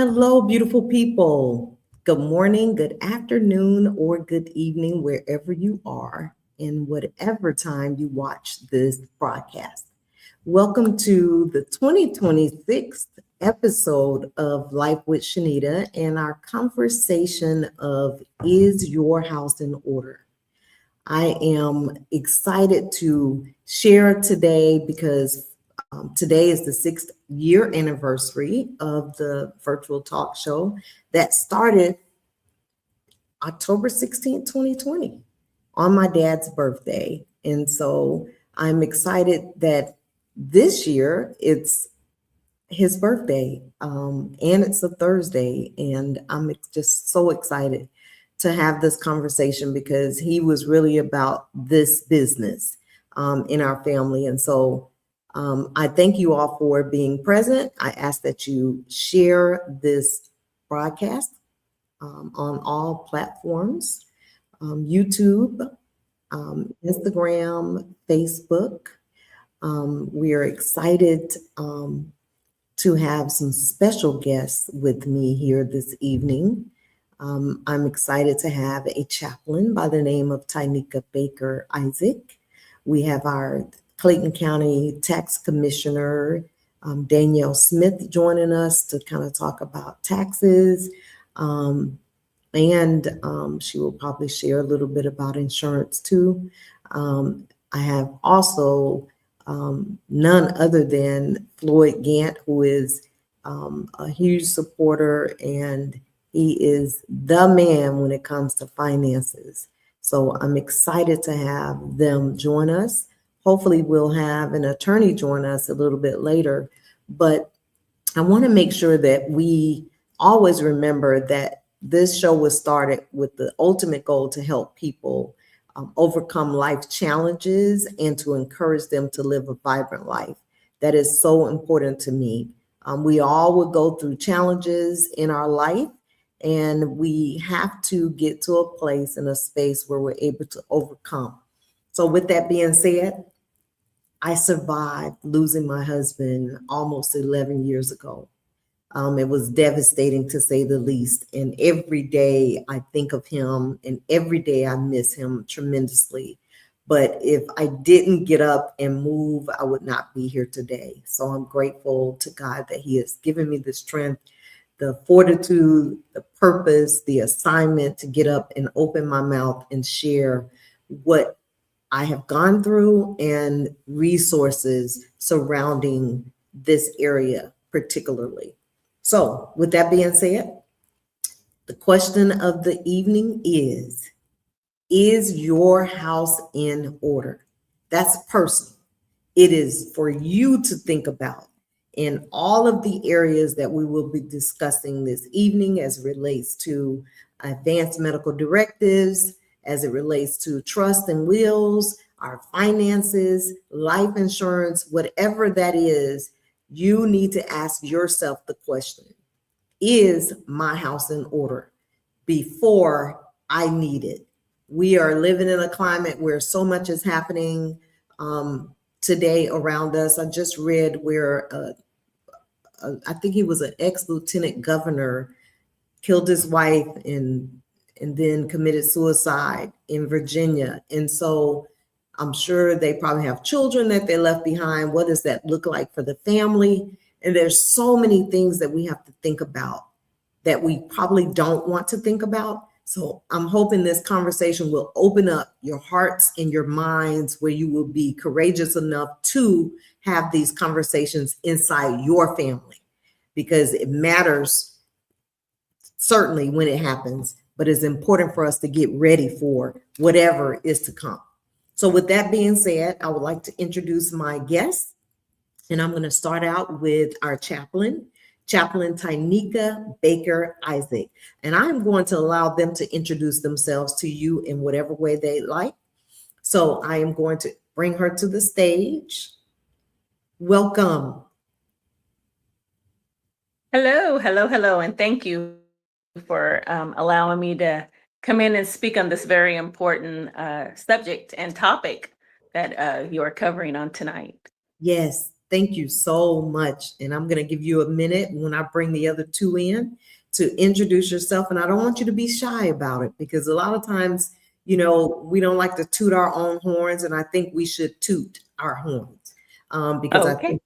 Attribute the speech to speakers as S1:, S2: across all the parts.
S1: Hello, beautiful people. Good morning, good afternoon, or good evening, wherever you are, and whatever time you watch this broadcast. Welcome to the 2026 episode of Life with Shenita and our conversation of Is Your House in Order? I am excited to share today because today is the 6th year anniversary of the virtual talk show that started October 16th, 2020, on my dad's birthday. And so I'm excited that this year it's his birthday, and it's a Thursday, and I'm just so excited to have this conversation because he was really about this business in our family. And so I thank you all for being present. I ask that you share this broadcast on all platforms, YouTube, Instagram, Facebook. We are excited to have some special guests with me here this evening. I'm excited to have a chaplain by the name of Tynika Baker Isaac. We have our Clayton County Tax Commissioner, Danielle Smith, joining us to kind of talk about taxes. And she will probably share a little bit about insurance too. I have also none other than Floyd Gant, who is a huge supporter, and he is the man when it comes to finances. So I'm excited to have them join us. Hopefully we'll have an attorney join us a little bit later, but I want to make sure that we always remember that this show was started with the ultimate goal to help people overcome life challenges and to encourage them to live a vibrant life. That is so important to me. We all would go through challenges in our life, and we have to get to a place and a space where we're able to overcome. So with that being said, I survived losing my husband almost 11 years ago. It was devastating, to say the least. And every day I think of him, and every day I miss him tremendously. But if I didn't get up and move, I would not be here today. So I'm grateful to God that He has given me the strength, the fortitude, the purpose, the assignment to get up and open my mouth and share what I have gone through and resources surrounding this area particularly. So with that being said, the question of the evening is your house in order? That's personal. It is for you to think about in all of the areas that we will be discussing this evening, as it relates to advanced medical directives, as it relates to trust and wills, our finances, life insurance, whatever that is. You need to ask yourself the question, is my house in order, before I need it? We are living in a climate where so much is happening today around us. I just read where I think he was an ex-lieutenant governor, killed his wife and then committed suicide in Virginia. And so I'm sure they probably have children that they left behind. What does that look like for the family? And there's so many things that we have to think about that we probably don't want to think about. So I'm hoping this conversation will open up your hearts and your minds, where you will be courageous enough to have these conversations inside your family, because it matters certainly when it happens, but it's important for us to get ready for whatever is to come. So with that being said, I would like to introduce my guests, and I'm going to start out with our Chaplain Tynika Baker Isaac. And I'm going to allow them to introduce themselves to you in whatever way they like. So I am going to bring her to the stage. Welcome.
S2: Hello, and thank you for allowing me to come in and speak on this very important subject and topic that you are covering on tonight.
S1: Yes, Thank you so much. And I'm going to give you a minute when I bring the other two in to introduce yourself. And I don't want you to be shy about it because a lot of times, we don't like to toot our own horns. And I think we should toot our horns because I
S2: Okay.
S1: think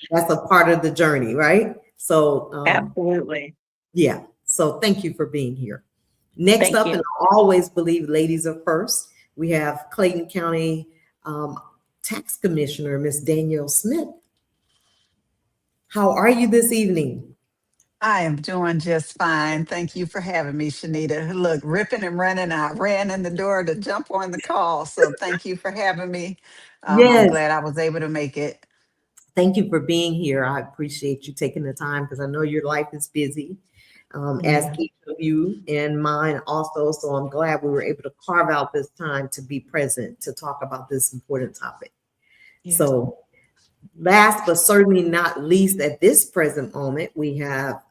S1: that's a part of the journey, right? So,
S2: Absolutely.
S1: yeah. So thank you for being here. Next
S2: Thank
S1: up, and
S2: you.
S1: I always believe ladies are first, we have Clayton County Tax Commissioner, Miss Danielle Smith. How are you this evening?
S3: I am doing just fine. Thank you for having me, Shenita. Look, ripping and running, I ran in the door to jump on the call. So thank you for having me. I'm
S1: Yes.
S3: glad I was able to make it.
S1: Thank you for being here. I appreciate you taking the time because I know your life is busy, as
S3: Yeah.
S1: each of you and mine also. So I'm glad we were able to carve out this time to be present to talk about this important topic.
S3: Yeah.
S1: So last but certainly not least, at this present moment, we have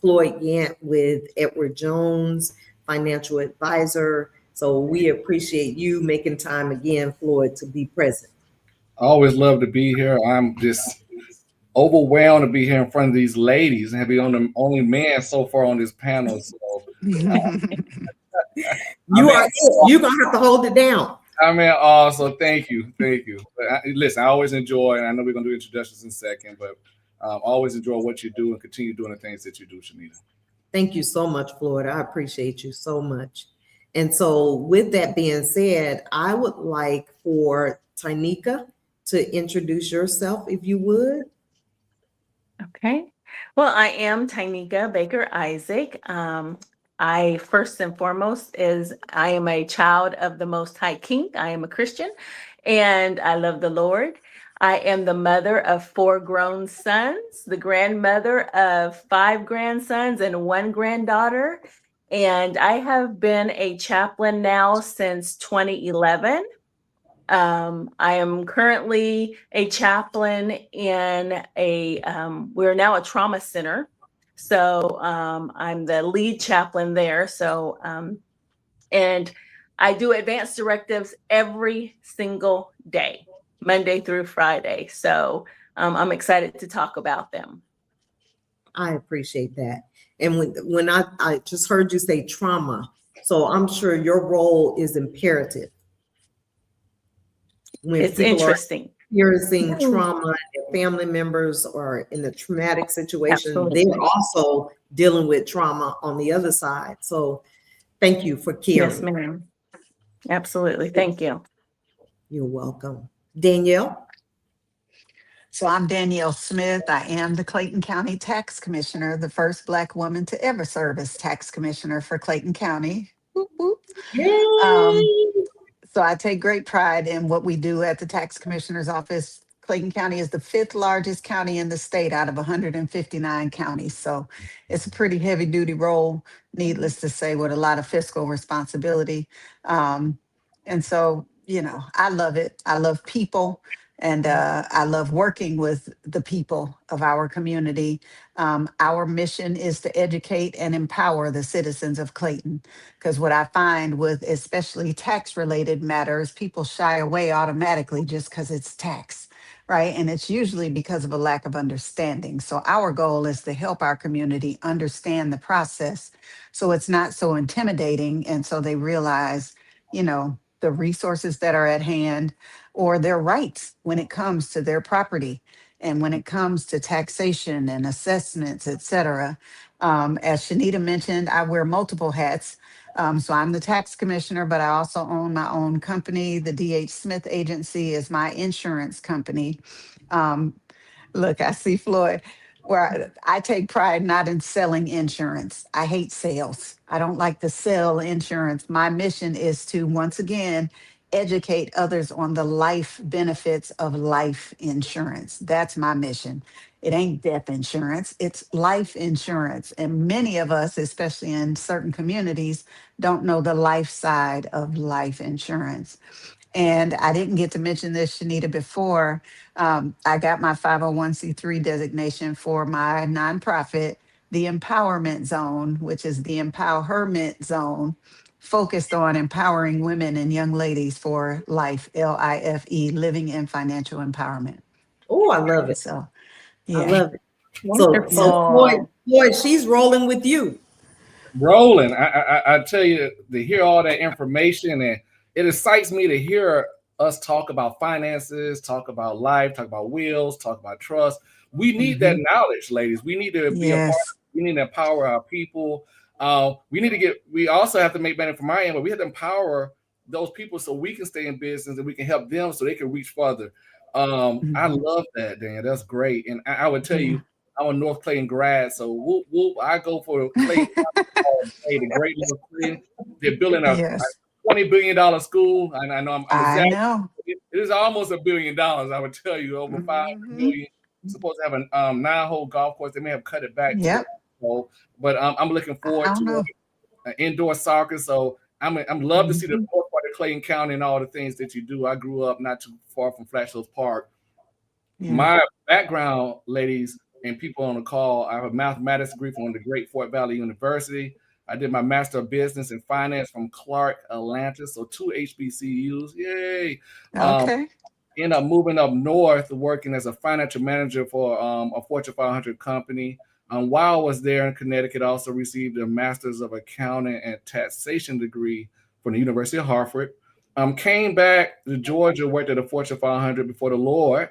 S1: Floyd Gant with Edward Jones, financial advisor. So we appreciate you making time again, Floyd, to be present.
S4: I always love to be here. I'm just overwhelmed to be here in front of these ladies and be on the only man so far on this panel. So I
S1: You
S4: mean,
S1: are it. You're gonna have to hold it down.
S4: so thank you. But listen, I always enjoy, and I know we're gonna do introductions in a second, but I always enjoy what you do and continue doing the things that you do, Shanita.
S1: Thank you so much, Floyd. I appreciate you so much. And so, with that being said, I would like for Tanika to introduce yourself, if you would.
S2: Okay. Well, I am Tynika Baker Isaac. I first and foremost is I am a child of the Most High King. I am a Christian and I love the Lord. I am the mother of 4 grown sons, the grandmother of 5 grandsons and 1 granddaughter. And I have been a chaplain now since 2011. I am currently a chaplain in we're now a trauma center. So I'm the lead chaplain there. So, and I do advanced directives every single day, Monday through Friday. So I'm excited to talk about them.
S1: I appreciate that. And when I just heard you say trauma, so I'm sure your role is imperative. When
S2: It's
S1: people are
S2: interesting.
S1: experiencing trauma and their family members are in a traumatic situation, they're
S2: Absolutely.
S1: also dealing with trauma on the other side. So thank you for
S2: Yes,
S1: caring.
S2: ma'am. Absolutely. Thank you.
S1: You're welcome. Danielle?
S3: So I'm Danielle Smith. I am the Clayton County Tax Commissioner, the first Black woman to ever serve as tax commissioner for Clayton County. Whoop, whoop. Um,
S1: Yay!
S3: So I take great pride in what we do at the tax commissioner's office. Clayton County is the 5th largest county in the state out of 159 counties. So it's a pretty heavy duty role, needless to say, with a lot of fiscal responsibility. And so, I love it. I love people and I love working with the people of our community. Our mission is to educate and empower the citizens of Clayton. Because what I find with especially tax related matters, people shy away automatically just because it's tax, right? And it's usually because of a lack of understanding. So our goal is to help our community understand the process so it's not so intimidating. And so they realize, the resources that are at hand or their rights when it comes to their property and when it comes to taxation and assessments, et cetera. As Shanita mentioned, I wear multiple hats. So I'm the tax commissioner, but I also own my own company. The DH Smith Agency is my insurance company. Um, Look, I see Floyd, where I take pride not in selling insurance. I hate sales. I don't like to sell insurance. My mission is to, once again, educate others on the life benefits of life insurance. That's my mission. It ain't death insurance, it's life insurance. And many of us, especially in certain communities, don't know the life side of life insurance. And I didn't get to mention this, Shanita, before. I got my 501c3 designation for my nonprofit, the Empowerment Zone, which is the empowerment zone focused on empowering women and young ladies for life, LIFE, living in financial empowerment.
S1: Oh, I love it.
S3: So,
S1: I
S3: yeah.
S1: love it. So
S2: Wonderful.
S1: Floyd, she's rolling with you.
S4: Rolling. I tell you, to hear all that information, and it excites me to hear us talk about finances, talk about life, talk about wills, talk about trust. We need that knowledge, ladies. We need to be a part.
S3: Yes.
S4: We need to empower our people. We also have to make better from my end, but we have to empower those people so we can stay in business and we can help them so they can reach further. I love that, Dan. That's great. And I would tell you, I'm a North Clayton grad, so whoop, whoop, I go for Clayton all day, the great North Clayton. They're building a
S3: Yes.
S4: $20 billion school. And I know I'm
S3: I
S4: exaggerating.
S3: know.
S4: It is almost $1 billion, I would tell you, over 500 million. Supposed to have a 9-hole golf course. They may have cut it back to
S3: Yep.
S4: hole, but I'm looking
S3: I
S4: forward
S3: don't
S4: to
S3: know.
S4: indoor soccer. So I'm love to see the north part of Clayton County and all the things that you do. I grew up not too far from Flash Hills Park.
S3: Yeah.
S4: My background, ladies and people on the call, I have a mathematics degree from the great Fort Valley University. I did my Master of Business and Finance from Clark, Atlanta. So 2 HBCUs. Yay.
S3: Okay.
S4: Ended up moving up north, working as a financial manager for a Fortune 500 company. While I was there in Connecticut, I also received a Master's of Accounting and Taxation degree from the University of Hartford. Came back to Georgia, worked at a Fortune 500 before the Lord.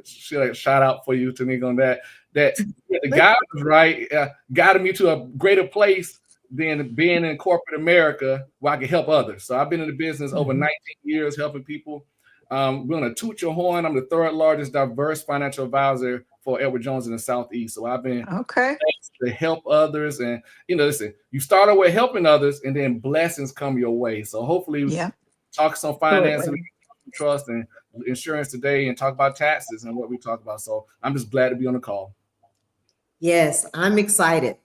S4: Shout out for you, Tanika, on that. That the guy was right, guided me to a greater place than being in corporate America where I could help others. So I've been in the business over 19 years helping people. We're going to toot your horn. I'm the third largest diverse financial advisor for Edward Jones in the Southeast. So I've been to help others. And, listen, you start out with helping others and then blessings come your way. So hopefully talk some finance and trust and insurance today and talk about taxes and what we talk about. So I'm just glad to be on the call.
S1: Yes, I'm excited.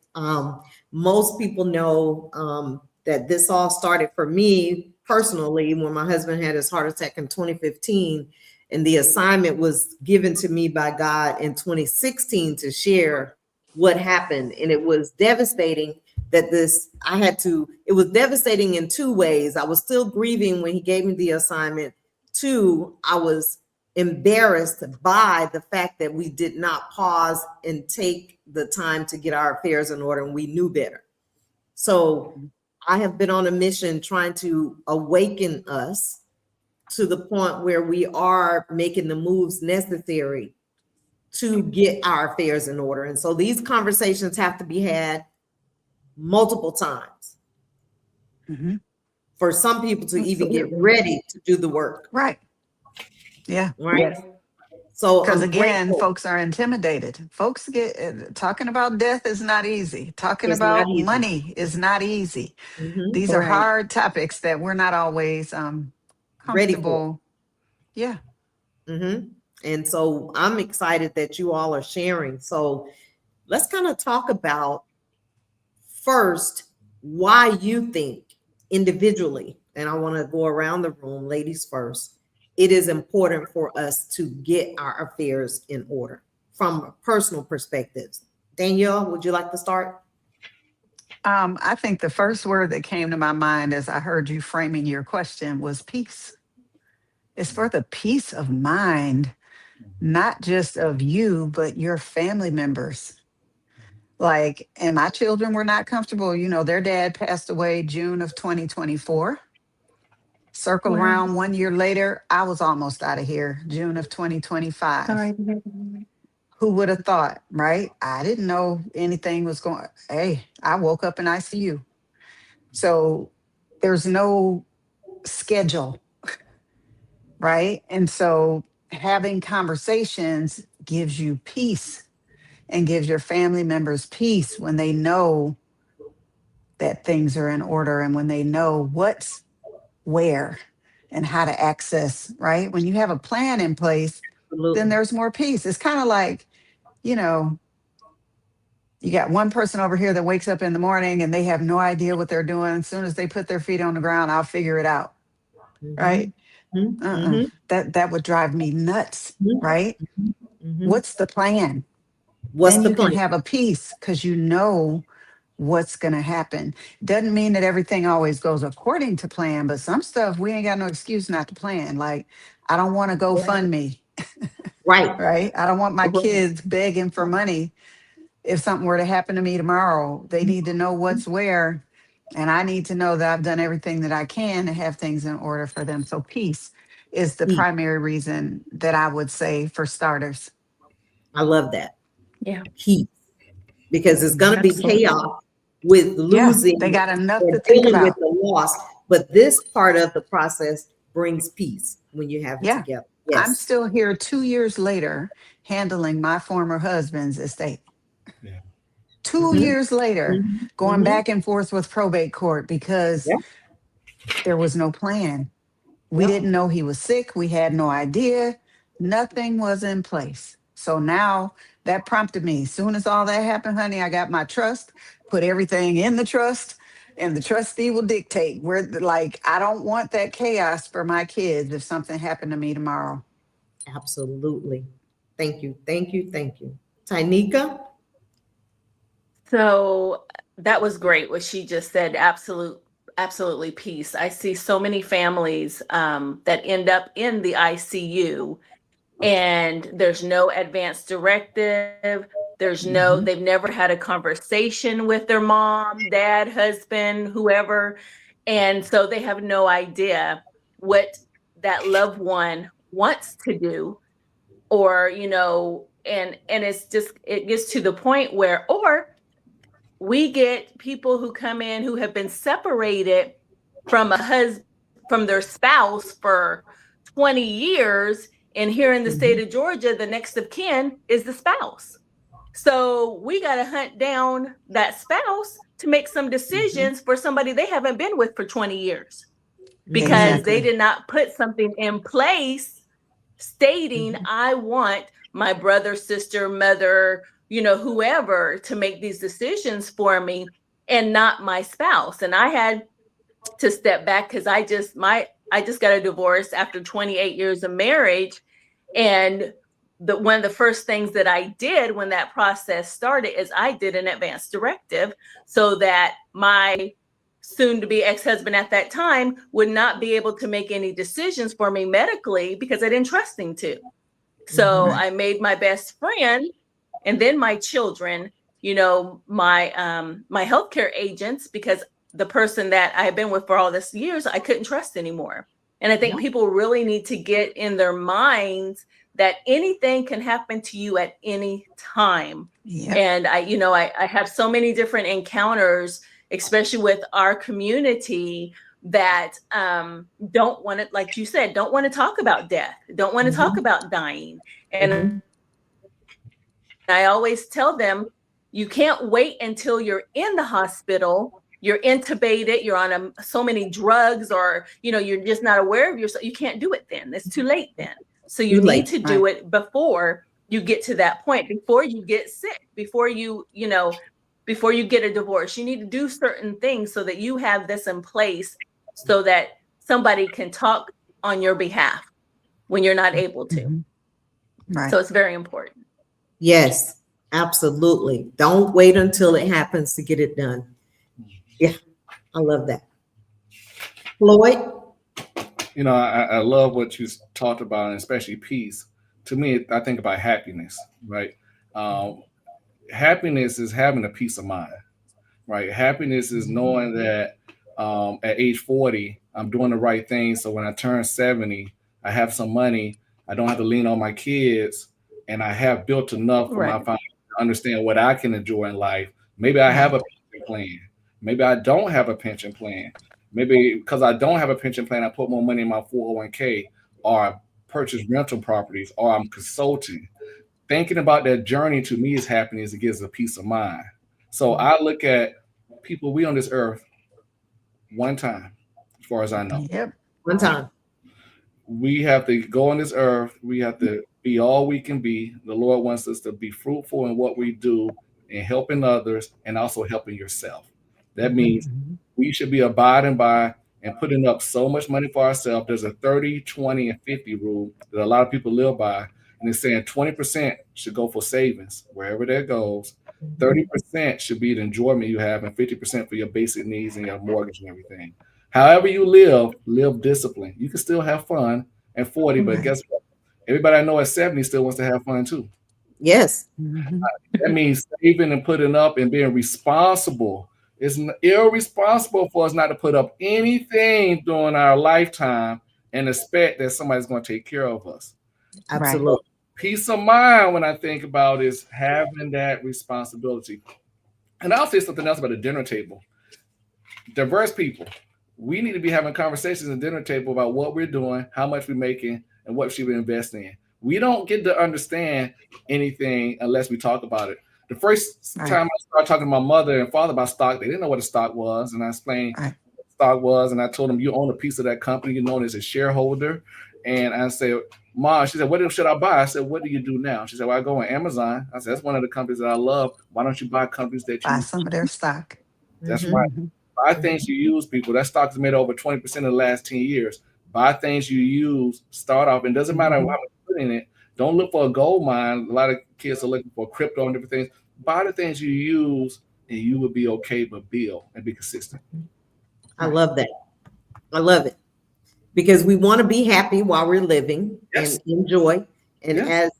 S1: Most people know that this all started for me personally when my husband had his heart attack in 2015, and the assignment was given to me by God in 2016 to share what happened. And it was devastating that it was devastating in two ways. I was still grieving when he gave me the assignment. Two, I was embarrassed by the fact that we did not pause and take the time to get our affairs in order, and we knew better. So I have been on a mission trying to awaken us to the point where we are making the moves necessary to get our affairs in order. And so these conversations have to be had multiple times for some people to even get ready to do the work.
S3: Right. Yeah.
S1: Right.
S2: Yes.
S1: So
S3: because
S1: I'm
S3: again,
S1: grateful.
S3: folks are intimidated. Folks get talking about death is not easy. Talking
S1: It's not
S3: about
S1: easy.
S3: money is not easy. These are
S2: Right.
S3: hard topics that we're not always
S1: Ready for.
S3: comfortable. Yeah.
S1: And so I'm excited that you all are sharing. So let's kind of talk about first why you think individually, and I want to go around the room, ladies first, it is important for us to get our affairs in order from personal perspectives. Danielle, would you like to start?
S3: I think the first word that came to my mind as I heard you framing your question was peace. It's for the peace of mind, not just of you, but your family members. Like, and my children were not comfortable. Their dad passed away June of 2024. Circle around 1 year later, I was almost out of here, June of 2025.
S2: Sorry.
S3: Who would have thought, right? I didn't know anything was going. Hey, I woke up in ICU. So there's no schedule, right? And so having conversations gives you peace and gives your family members peace when they know that things are in order and when they know what's where and how to access, right? When you have a plan in place, then there's more peace. It's kind of like, you got one person over here that wakes up in the morning and they have no idea what they're doing. As soon as they put their feet on the ground, I'll figure it out, right? That would drive me nuts, right? What's the plan? Then you can have a peace because you know what's going to happen. Doesn't mean that everything always goes according to plan, but some stuff we ain't got no excuse not to plan. Like, I don't want to go fund me.
S1: Right.
S3: right? I don't want my
S1: Right.
S3: kids begging for money. If something were to happen to me tomorrow, they need to know what's where. And I need to know that I've done everything that I can to have things in order for them. So peace is the
S1: Peace.
S3: primary reason that I would say for starters.
S1: I love that.
S2: Yeah.
S1: Peace. Because it's going to be
S2: Absolutely.
S1: chaos with
S3: Yeah,
S1: losing
S3: they got enough
S1: or
S3: to think
S1: dealing with
S3: about.
S1: the loss. But this part of the process brings peace when you have it
S3: Yeah,
S1: together.
S3: I'm
S1: Yes.
S3: still here 2 years later handling my former husband's estate.
S4: Yeah.
S3: 2 years later, going
S1: Mhm.
S3: back and forth with probate court because
S1: Yep.
S3: there was no plan. We
S1: Yep.
S3: didn't know he was sick. We had no idea. Nothing was in place. So now that prompted me. As soon as all that happened, honey, I got my trust, put everything in the trust, and the trustee will dictate where, like, I don't want that chaos for my kids if something happened to me tomorrow.
S1: Absolutely. Thank you. Thank you. Thank you. Tynika?
S2: So that was great what she just said. Absolutely peace. I see so many families that end up in the ICU and there's no advance directive. There's no,
S3: Mhm.
S2: they've never had a conversation with their mom, dad, husband, whoever. And so they have no idea what that loved one wants to do, or, and it's just, it gets to the point where, or we get people who come in who have been separated from from their spouse for 20 years, and here in the state of Georgia the next of kin is the spouse. So we got to hunt down that spouse to make some decisions for somebody they haven't been with for 20 years because they
S3: Exactly.
S2: did not put something in place stating I want my brother, sister, mother, whoever to make these decisions for me and not my spouse. And I had to step back because I just got a divorce after 28 years of marriage. And one of the first things that I did when that process started is I did an advance directive so that my soon to be ex-husband at that time would not be able to make any decisions for me medically because I didn't trust him to. So
S3: Right.
S2: I made my best friend and then my children, my healthcare agents, because the person that I had been with for all this years, I couldn't trust anymore. And I think people really need to get in their minds that anything can happen to you at any time.
S3: Yep.
S2: And I have so many different encounters, especially with our community, that don't want to, like you said, don't want to talk about death, don't want to talk about dying. And I always tell them, you can't wait until you're in the hospital, you're intubated, you're on so many drugs, or you're just not aware of yourself. You can't do it then. It's too late then. So you need to do it before you get to that point, before you get sick, before you get a divorce. You need to do certain things so that you have this in place so that somebody can talk on your behalf when you're not able to.
S3: Right.
S2: So it's very important.
S1: Yes, absolutely. Don't wait until it happens to get it done. Yeah, I love that. Floyd?
S4: I love what you talked about, and especially peace. To me, I think about happiness, right? Happiness is having a peace of mind, right? Happiness is knowing that at age 40, I'm doing the right thing. So when I turn 70, I have some money. I don't have to lean on my kids, and I have built enough for my family to understand what I can enjoy in life. Maybe I have a pension plan. Maybe I don't have a pension plan. Maybe because I don't have a pension plan, I put more money in my 401k, or I purchase rental properties, or I'm consulting. Thinking about that journey to me is happiness. It gives a peace of mind. So I look at people, we on this earth one time, as far as I know.
S3: Yep.
S1: One time.
S4: We have to go on this earth. We have to be all we can be. The Lord wants us to be fruitful in what we do and helping others and also helping yourself. That means we should be abiding by and putting up so much money for ourselves. There's a 30, 20, and 50 rule that a lot of people live by. And it's saying 20% should go for savings, wherever that goes. 30% should be the enjoyment you have, and 50% for your basic needs and your mortgage and everything. However you live discipline. You can still have fun at 40, but guess what? Everybody I know at 70 still wants to have fun too.
S1: Yes.
S3: Mhm.
S4: That means saving and putting up and being responsible. It's irresponsible for us not to put up anything during our lifetime and expect that somebody's going to take care of us.
S1: Absolutely.
S4: Peace of mind, when I think about, is having that responsibility. And I'll say something else about the dinner table. Diverse people. We need to be having conversations at the dinner table about what we're doing, how much we're making, and what should we invest in. We don't get to understand anything unless we talk about it. The first time I started talking to my mother and father about stock, they didn't know what a stock was. And I explained what stock was. And I told them, you own a piece of that company. You're known as a shareholder. And I said, Mom, she said, what should I buy? I said, what do you do now? She said, well, I go on Amazon. I said, that's one of the companies that I love. Why don't you buy companies that you
S3: buy some of their stock?
S4: That's right. Buy things you use, people. That stock has made over 20% in the last 10 years. Buy things you use, start off. And it doesn't matter how much you put in it. Don't look for a gold mine. A lot of kids are looking for crypto and different things. Buy the things you use and you will be okay, but build and be consistent.
S1: I love that. I love it. Because we want to be happy while we're living and enjoy. And as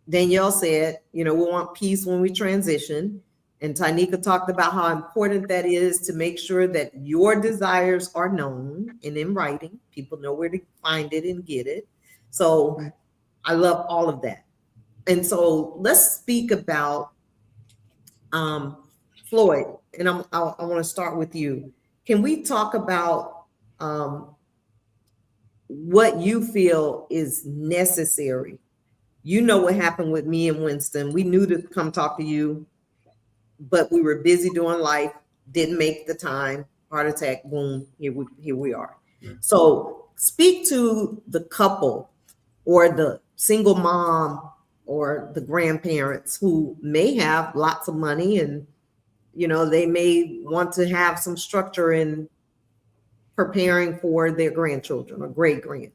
S1: Danielle said, you know, we want peace when we transition. And Tynika talked about how important that is to make sure that your desires are known and in writing. People know where to find it and get it. So I love all of that. And so let's speak about Floyd. And I want to start with you. Can we talk about what you feel is necessary? You know what happened with me and Winston. We knew to come talk to you, but we were busy doing life, didn't make the time, heart attack, boom, here we are. So speak to the couple or the single mom or the grandparents who may have lots of money and, you know, they may want to have some structure in preparing for their grandchildren or great grands.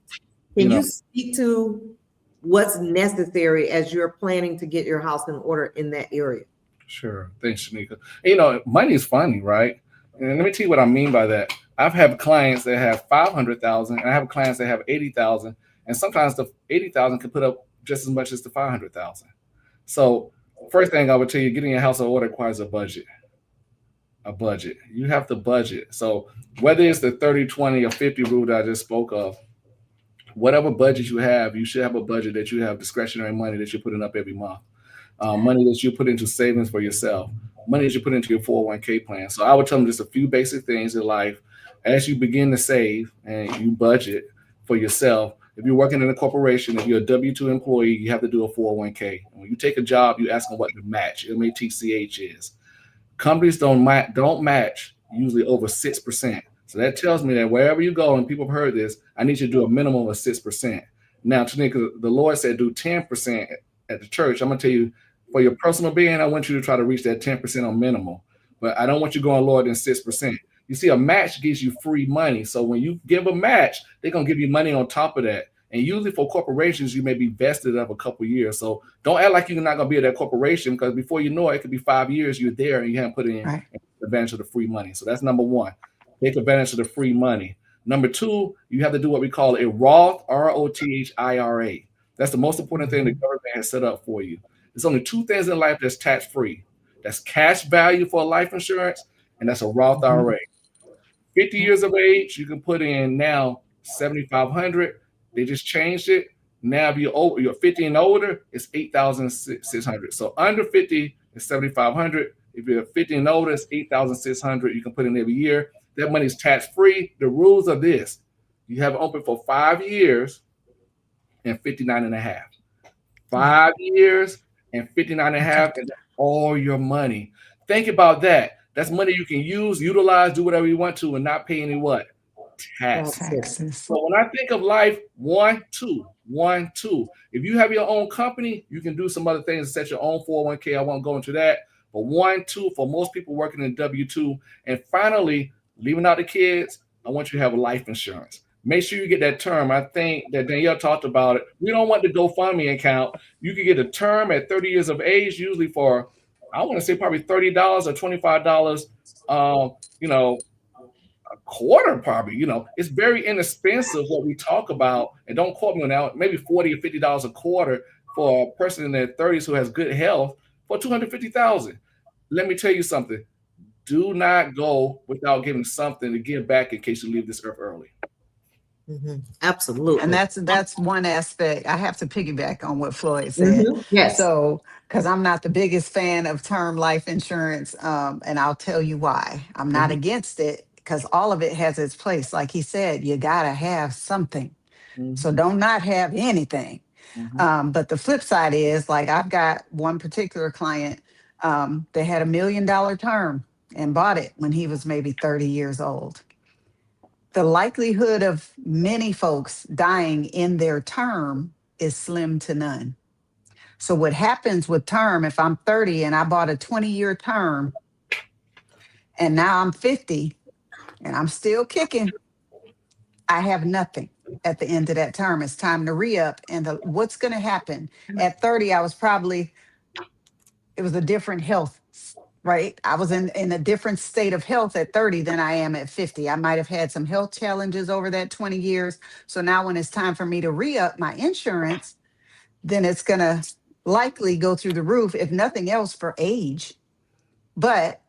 S1: Can you speak to what's necessary as you're planning to get your house in order in that area?
S4: Sure. Thanks, Shenita. You know, money is funny, right? And let me tell you what I mean by that. I've had clients that have 500,000 and I have clients that have 80,000. And sometimes the 80,000 can put up just as much as the 500,000. So first thing I would tell you, getting your house in order requires a budget. A budget. You have to budget. So whether it's the 30, 20, or 50 rule that I just spoke of, whatever budget you have, you should have a budget that you have discretionary money that you're putting up every month. Money that you put into savings for yourself, money that you put into your 401k plan. So I would tell them just a few basic things in life as you begin to save and you budget for yourself. If you're working in a corporation, if you're a W-2 employee, you have to do a 401k. When you take a job, you ask them what the match, MATCH is. Companies don't match usually over 6%. So that tells me that wherever you go, and people have heard this, I need you to do a minimum of 6%. Now, Tanika, the Lord said do 10% at the church. I'm going to tell you, for your personal being, I want you to try to reach that 10% on minimal. But I don't want you going lower than 6%. You see, a match gives you free money. So when you give a match, they're going to give you money on top of that. And usually for corporations, you may be vested of a couple of years. So don't act like you're not going to be at that corporation, because before you know it, it could be 5 years you're there and you haven't put in advantage of the free money. So that's number one. Take advantage of the free money. Number two, you have to do what we call a Roth, ROTH IRA. That's the most important thing the government has set up for you. There's only two things in life that's tax-free. That's cash value for life insurance, and that's a Roth IRA. 50 years of age, you can put in now $7,500. They just changed it. Now if you're 50 and older, it's $8,600. So under 50 is $7,500. If you're 50 and older, it's $8,600. You can put in every year. That money is tax-free. The rules are this: you have it open for 5 years and 59 and a half. 5 years and 59 and a half, and all your money. Think about that. That's money you can use, utilize, do whatever you want to, and not pay any what? Taxes. So when I think of life, 1, 2. If you have your own company, you can do some other things, set your own 401k. I won't go into that. But 1, 2, for most people working in W-2. And finally, leaving out the kids, I want you to have a life insurance. Make sure you get that term. I think that Danielle talked about it. We don't want the GoFundMe account. You can get a term at 30 years of age, usually for, I want to say probably $30 or $25, a quarter probably. It's very inexpensive what we talk about, and don't quote me on that, maybe $40 or $50 a quarter for a person in their 30s who has good health for $250,000. Let me tell you something. Do not go without giving something to give back in case you leave this earth early.
S1: Absolutely.
S3: And that's one aspect. I have to piggyback on what Floyd said.
S1: Yes.
S3: So, because I'm not the biggest fan of term life insurance, and I'll tell you why. I'm not against it because all of it has its place. Like he said, you gotta have something. So don't not have anything. But the flip side is, like, I've got one particular client that had $1 million term and bought it when he was maybe 30 years old. The likelihood of many folks dying in their term is slim to none. So what happens with term, if I'm 30 and I bought a 20-year term and now I'm 50 and I'm still kicking, I have nothing at the end of that term. It's time to re-up. And what's going to happen? At 30, it was a different health, right? I was in a different state of health at 30 than I am at 50. I might have had some health challenges over that 20 years. So now when it's time for me to re-up my insurance, then it's going to likely go through the roof, if nothing else for age, but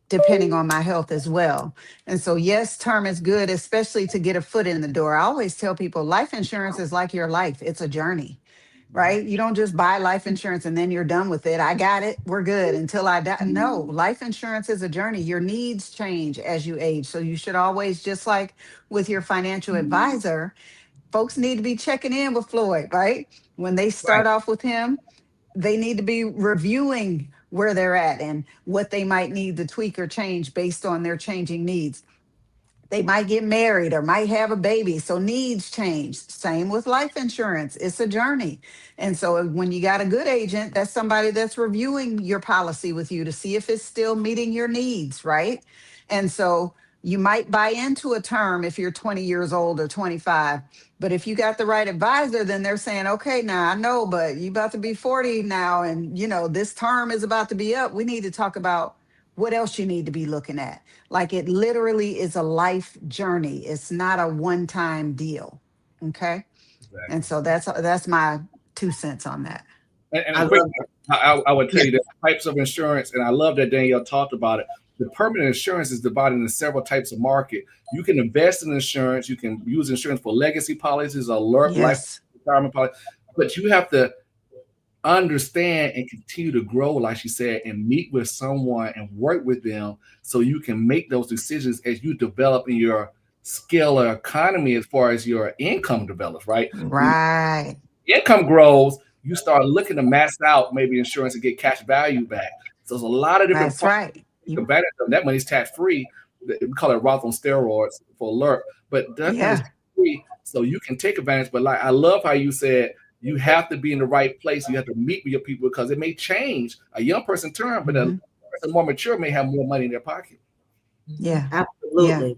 S3: depending on my health as well. And so, yes, term is good, especially to get a foot in the door. I always tell people life insurance is like your life. It's a journey, right? You don't just buy life insurance and then you're done with it. I got it. We're good until I die. No, life insurance is a journey. Your needs change as you age. So you should always, just like with your financial advisor, folks need to be checking in with Floyd, right? When they start off with him, they need to be reviewing where they're at and what they might need to tweak or change based on their changing needs. They might get married or might have a baby, so needs change. Same with life insurance. It's a journey. And so when you got a good agent, that's somebody that's reviewing your policy with you to see if it's still meeting your needs, right? And so you might buy into a term if you're 20 years old or 25, but if you got the right advisor, then they're saying, okay, now I know, but you about to be 40 now, and this term is about to be up. We need to talk about what else you need to be looking at. Like, it literally is a life journey. It's not a one-time deal. Okay. Exactly. And so that's my 2 cents on that.
S4: And quick, I would tell you the types of insurance, and I love that Danielle talked about it. The permanent insurance is divided into several types of market. You can invest in insurance. You can use insurance for legacy policies, life retirement policy, but you have to understand and continue to grow, like she said, and meet with someone and work with them so you can make those decisions as you develop in your skill or economy as far as your income develops, right?
S3: Right.
S4: Income grows, you start looking to max out maybe insurance and get cash value back. So there's a lot of different advantage of that money's tax free. We call it Roth on steroids for alert, but that's free, so you can take advantage. But like, I love how you said you have to be in the right place. You have to meet with your people because it may change. A young person turn, but a person more mature may have more money in their pocket.
S3: Yeah,
S1: absolutely. Yeah.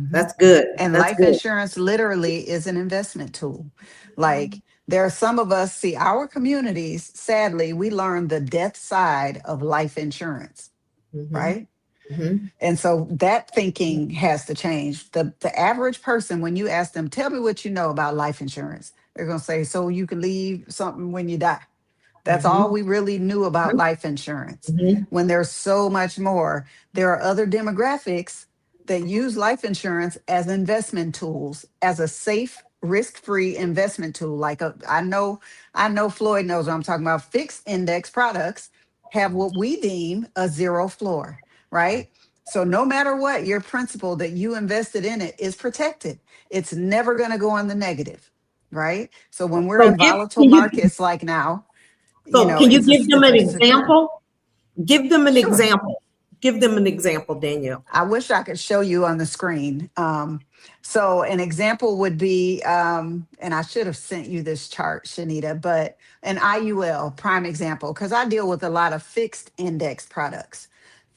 S1: That's good.
S3: And
S1: that's
S3: life
S1: good.
S3: insurance literally is an investment tool. Like, there are some of us, see, our communities, sadly, we learn the death side of life insurance, right? And so that thinking has to change. The average person, when you ask them, tell me what you know about life insurance, they're going to say, so you can leave something when you die. That's all we really knew about life insurance. When there's so much more. There are other demographics that use life insurance as investment tools, as a safe, risk-free investment tool. Like, I know Floyd knows what I'm talking about. Fixed index products have what we deem a zero floor, right? So no matter what, your principal that you invested in it is protected. It's never going to go on the negative, right? So when we're in volatile markets like now,
S1: can you give them an example? Give them an
S3: Sure.
S1: example. Give them an example, Danielle.
S3: I wish I could show you on the screen. So an example would be, and I should have sent you this chart, Shenita, but an IUL, prime example, because I deal with a lot of fixed index products.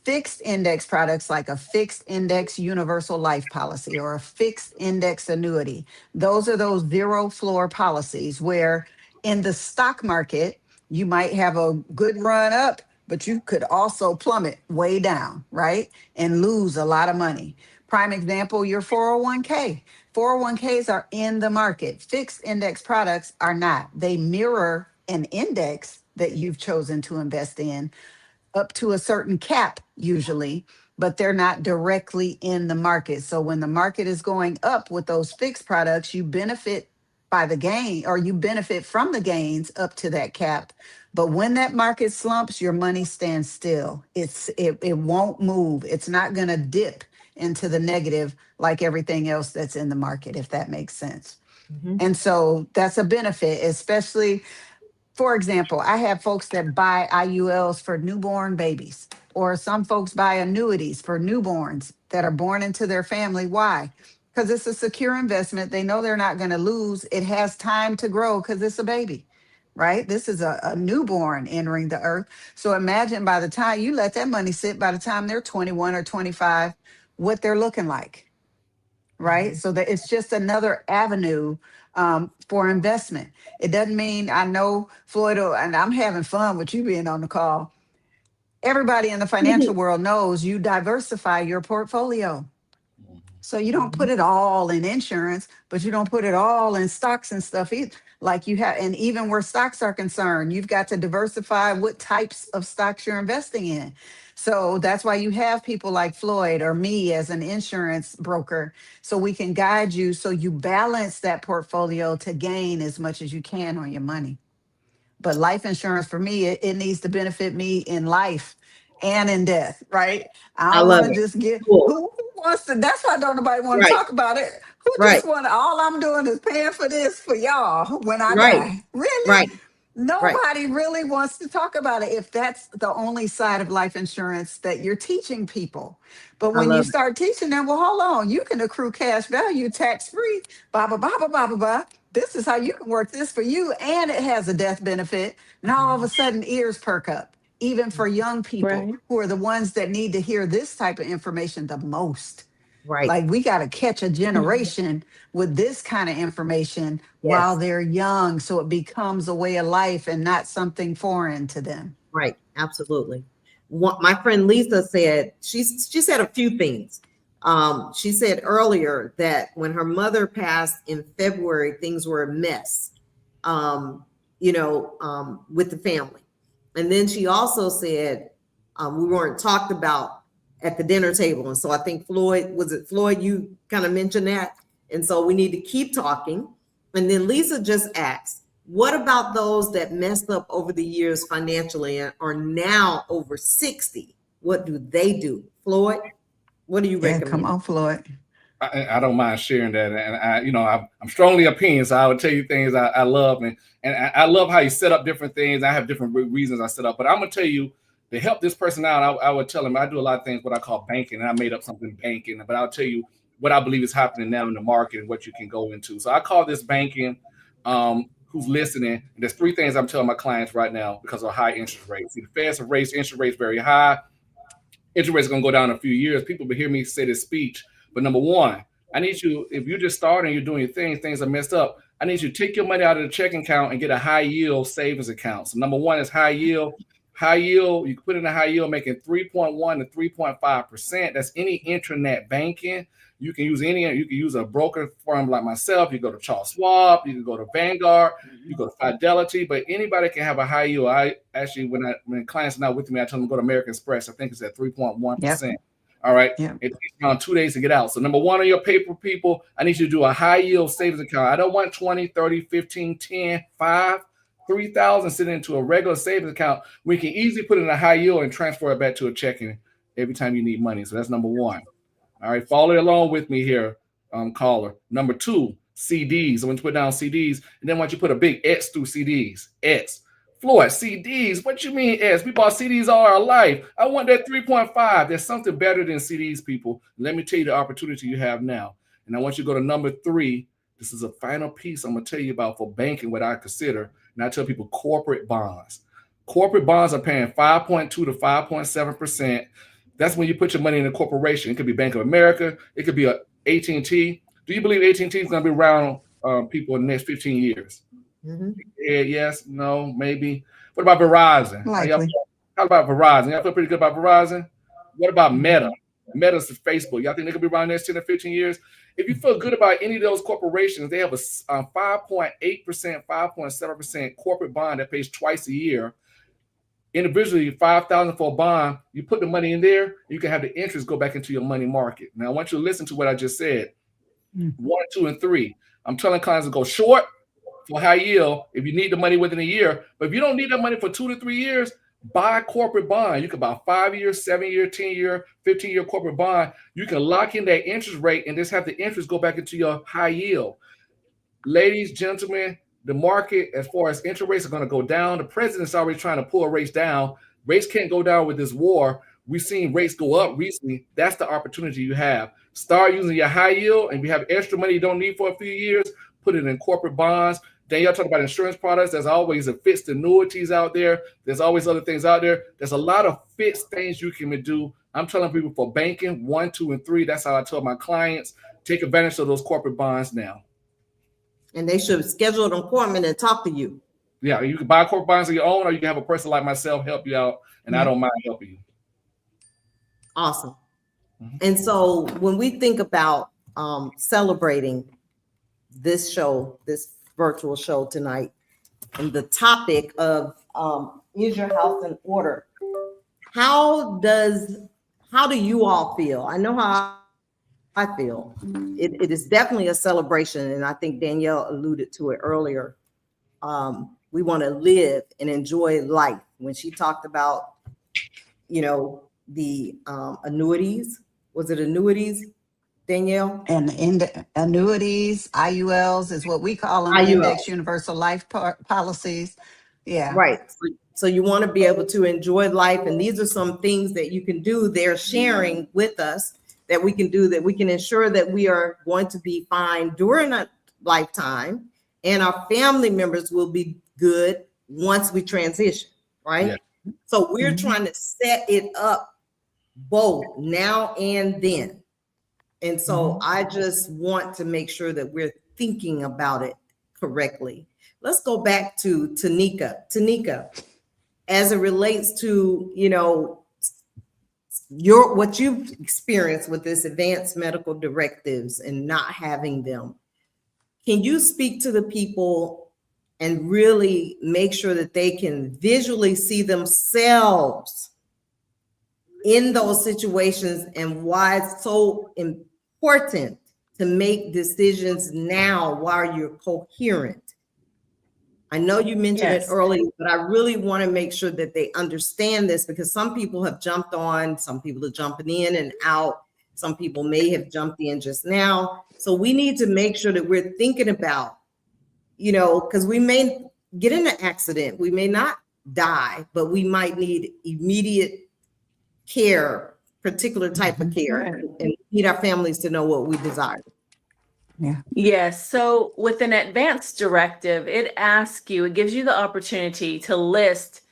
S3: Fixed index products like a fixed index universal life policy or a fixed index annuity. Those are those zero floor policies where in the stock market, you might have a good run up, but you could also plummet way down, right? And lose a lot of money. Prime example, your 401k. 401ks are in the market. Fixed index products are not. They mirror an index that you've chosen to invest in up to a certain cap usually, but they're not directly in the market. So when the market is going up with those fixed products, you benefit by the gain, or you benefit from the gains up to that cap. But when that market slumps, your money stands still. It won't move. It's not going to dip into the negative like everything else that's in the market, if that makes sense.
S1: Mhm.
S3: And so that's a benefit, especially, for example, I have folks that buy IULs for newborn babies, or some folks buy annuities for newborns that are born into their family. Why? Because it's a secure investment. They know they're not going to lose. It has time to grow because it's a baby, right? This is a newborn entering the earth. So imagine by the time you let that money sit, by the time they're 21 or 25, what they're looking like, right? So that it's just another avenue for investment. It doesn't mean, I know Floyd, and I'm having fun with you being on the call. Everybody in the financial world knows you diversify your portfolio. So you don't put it all in insurance, but you don't put it all in stocks and stuff either. Like you have, and even where stocks are concerned, you've got to diversify what types of stocks you're investing in. So that's why you have people like Floyd or me as an insurance broker, so we can guide you so you balance that portfolio to gain as much as you can on your money. But life insurance for me, it needs to benefit me in life and in death, right? I
S1: I
S3: don't
S1: love
S3: want to
S1: it.
S3: just get,
S1: Cool.
S3: who wants to, that's why don't nobody want to
S1: Right.
S3: talk about it. Who
S1: Right.
S3: just want, all I'm doing is paying for this for y'all when I
S1: Right.
S3: die. Really?
S1: Right. Right.
S3: Nobody really wants to talk about it if that's the only side of life insurance that you're teaching people. But
S1: I
S3: when you
S1: love it.
S3: start teaching them, well, hold on, you can accrue cash value tax free, blah, blah, blah, blah, blah, blah, blah. This is how you can work this for you. And it has a death benefit. Now all of a sudden ears perk up, even for young people
S2: Right.
S3: who are the ones that need to hear this type of information the most.
S1: Right.
S3: Like we got to catch a
S2: Mhm.
S3: generation with this kind of information while
S1: Yes.
S3: they're young, so it becomes a way of life and not something foreign to them.
S1: Right. Absolutely. What my friend Lisa said, she said a few things. She said earlier that when her mother passed in February, things were a mess, with the family. And then she also said we weren't talked about at the dinner table. And so I think Floyd, you kind of mentioned that. And so we need to keep talking. And then Lisa just asked, what about those that messed up over the years financially and are now over 60? What do they do? Floyd, what do you
S3: Yeah, come
S1: recommend?
S3: on, Floyd.
S4: I don't mind sharing that, and I'm strongly opinion, so I would tell you things I love, and I love how you set up different things. I have different reasons I set up, but I'm gonna tell you to help this person out. I would tell him I do a lot of things what I call banking, and I made up something banking, but I'll tell you what I believe is happening now in the market and what you can go into. So I call this banking. Who's listening? And there's three things I'm telling my clients right now because of high interest rates. See, the Feds have raised interest rates very high. Interest rates are gonna go down in a few years. People will hear me say this speech. But number one, I need you, if you're just starting, you're doing your things are messed up. I need you to take your money out of the checking account and get a high yield savings account. So number one is high yield. High yield, you can put in a high yield making 3.1 to 3.5%. That's any internet banking. You can use a broker firm like myself. You go to Charles Schwab, you can go to Vanguard, you go to Fidelity, but anybody can have a high yield. I actually, when clients are not with me, I tell them to go to American Express. I think it's at 3.1%.
S3: Yep.
S4: All right.
S3: Yep.
S4: It takes around 2 days to get out. So number one on your paper, people, I need you to do a high yield savings account. I don't want 20, 30, 15, 10, 5, 3,000 sitting into a regular savings account. We can easily put in a high yield and transfer it back to a checking every time you need money. So that's number one. All right. Follow along with me here, caller. Number two, CDs. I want you to put down CDs, and then I want you to put a big X through CDs. X. Floyd, CDs. What you mean S? We bought CDs all our life. I want that 3.5. There's something better than CDs, people. Let me tell you the opportunity you have now. And I want you to go to number three. This is a final piece I'm going to tell you about for banking, what I consider. And I tell people corporate bonds. Corporate bonds are paying 5.2 to 5.7%. That's when you put your money in a corporation. It could be Bank of America. It could be a AT&T. Do you believe AT&T is going to be around people in the next 15 years?
S1: Mm-hmm.
S4: Yeah, yes, no, maybe. What about Verizon?
S3: Likely.
S4: How about Verizon? Y'all feel pretty good about Verizon? What about Meta? Meta's Facebook. Y'all think they could be around next 10 or 15 years? If you feel good about any of those corporations, they have a 5.8%, 5.7% corporate bond that pays twice a year. Individually, $5,000 for a bond. You put the money in there, you can have the interest go back into your money market. Now, I want you to listen to what I just said. 1, 2, and 3. I'm telling clients to go short for high yield if you need the money within a year. But if you don't need that money for 2 to 3 years, buy a corporate bond. You can buy 5-year, 7-year, 10-year, 15-year corporate bond. You can lock in that interest rate and just have the interest go back into your high yield. Ladies, gentlemen, the market, as far as interest rates, are going to go down. The president's already trying to pull rates down. Rates can't go down with this war. We've seen rates go up recently. That's the opportunity you have. Start using your high yield, and if you have extra money you don't need for a few years, put it in corporate bonds. Then y'all talk about insurance products. There's always a fixed annuities out there. There's always other things out there. There's a lot of fixed things you can do. I'm telling people for banking, 1, 2, and 3. That's how I tell my clients, take advantage of those corporate bonds now.
S1: And they should schedule an appointment and talk to you.
S4: Yeah, you can buy corporate bonds on your own, or you can have a person like myself help you out, and I don't mind helping you.
S1: Awesome. And so when we think about celebrating this show, this virtual show tonight, and the topic of is your house in order? How do you all feel? I know how I feel. It is definitely a celebration, and I think Danielle alluded to it earlier. We want to live and enjoy life. When she talked about, the annuities, was it annuities, Danielle?
S3: And annuities, IULs is what we call them,
S1: IUL.
S3: Index Universal Life Policies. Yeah.
S1: Right. So you want to be able to enjoy life. And these are some things that you can do. They're sharing with us that we can do, that we can ensure that we are going to be fine during a lifetime, and our family members will be good once we transition, right? Yeah. So we're trying to set it up both now and then. And so I just want to make sure that we're thinking about it correctly. Let's go back to Tanika. Tanika, as it relates to, what you've experienced with this advanced medical directives and not having them, can you speak to the people and really make sure that they can visually see themselves in those situations, and why it's so important to make decisions now while you're coherent? I know you mentioned it earlier, but I really want to make sure that they understand this, because some people have jumped on, some people are jumping in and out, some people may have jumped in just now. So we need to make sure that we're thinking about, because we may get in an accident, we may not die, but we might need immediate care, particular type of care, and need our families to know what we desire.
S3: Yeah.
S2: Yes. So with an advanced directive, it gives you the opportunity to list,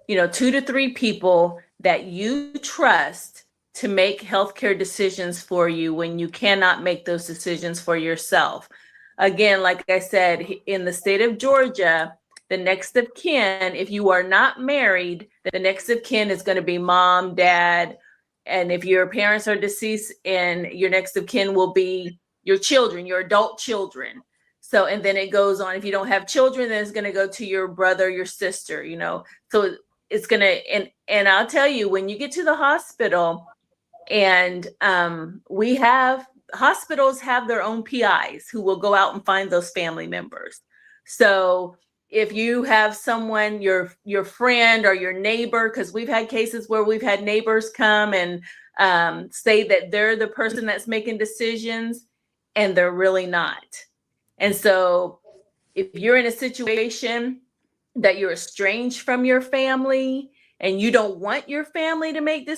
S2: 2 to 3 people that you trust to make healthcare decisions for you when you cannot make those decisions for yourself. Again, like I said, in the state of Georgia, the next of kin, if you are not married, the next of kin is going to be mom, dad. And if your parents are deceased, and your next of kin will be your children, your adult children. So, and then it goes on. If you don't have children, then it's going to go to your brother, your sister, so it's going to, and I'll tell you, when you get to the hospital, and hospitals have their own PIs who will go out and find those family members. So if you have someone, your friend or your neighbor, because we've had cases where we've had neighbors come and say that they're the person that's making decisions, and they're really not. And so if you're in a situation that you're estranged from your family and you don't want your family to make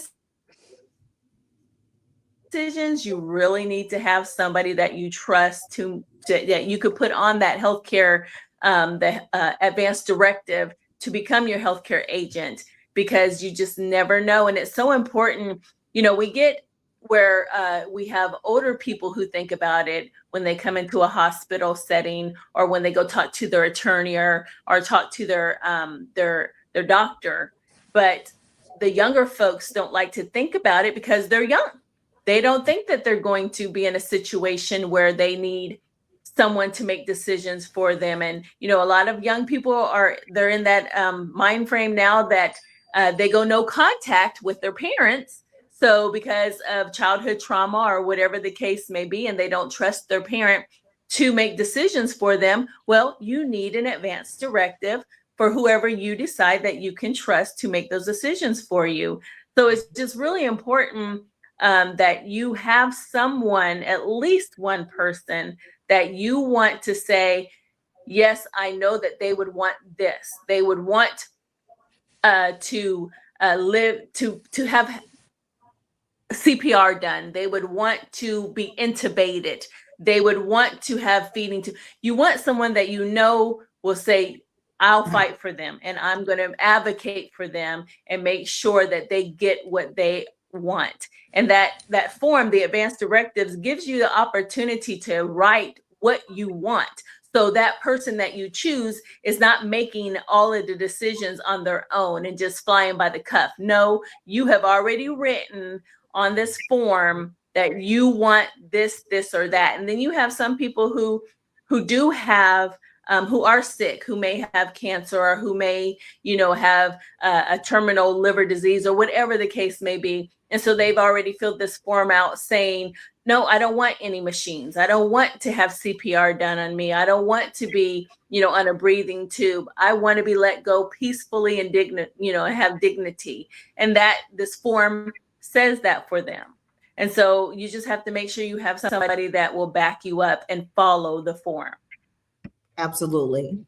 S2: decisions, you really need to have somebody that you trust that you could put on that healthcare, the advanced directive, to become your healthcare agent, because you just never know. And it's so important. We get where we have older people who think about it when they come into a hospital setting, or when they go talk to their attorney or talk to their doctor. But the younger folks don't like to think about it because they're young. They don't think that they're going to be in a situation where they need someone to make decisions for them. And, you know, a lot of young people they're in that mind frame now that they go no contact with their parents. So because of childhood trauma or whatever the case may be, and they don't trust their parent to make decisions for them, well, you need an advance directive for whoever you decide that you can trust to make those decisions for you. So it's just really important that you have someone, at least one person, that you want to say, yes, I know that they would want this. They would want to have CPR done. They would want to be intubated. They would want to have feeding. You want someone that you know will say, I'll fight for them, and I'm going to advocate for them and make sure that they get what they want. And that form, the advance directives, gives you the opportunity to write what you want. So that person that you choose is not making all of the decisions on their own and just flying by the cuff. No, you have already written on this form that you want this, this, or that. And then you have some people who do have who are sick, who may have cancer, or who may, you know, have a terminal liver disease or whatever the case may be. And so they've already filled this form out saying, no, I don't want any machines. I don't want to have CPR done on me. I don't want to be, you know, on a breathing tube. I want to be let go peacefully and have dignity. And that this form says that for them. And so you just have to make sure you have somebody that will back you up and follow the form.
S1: Absolutely.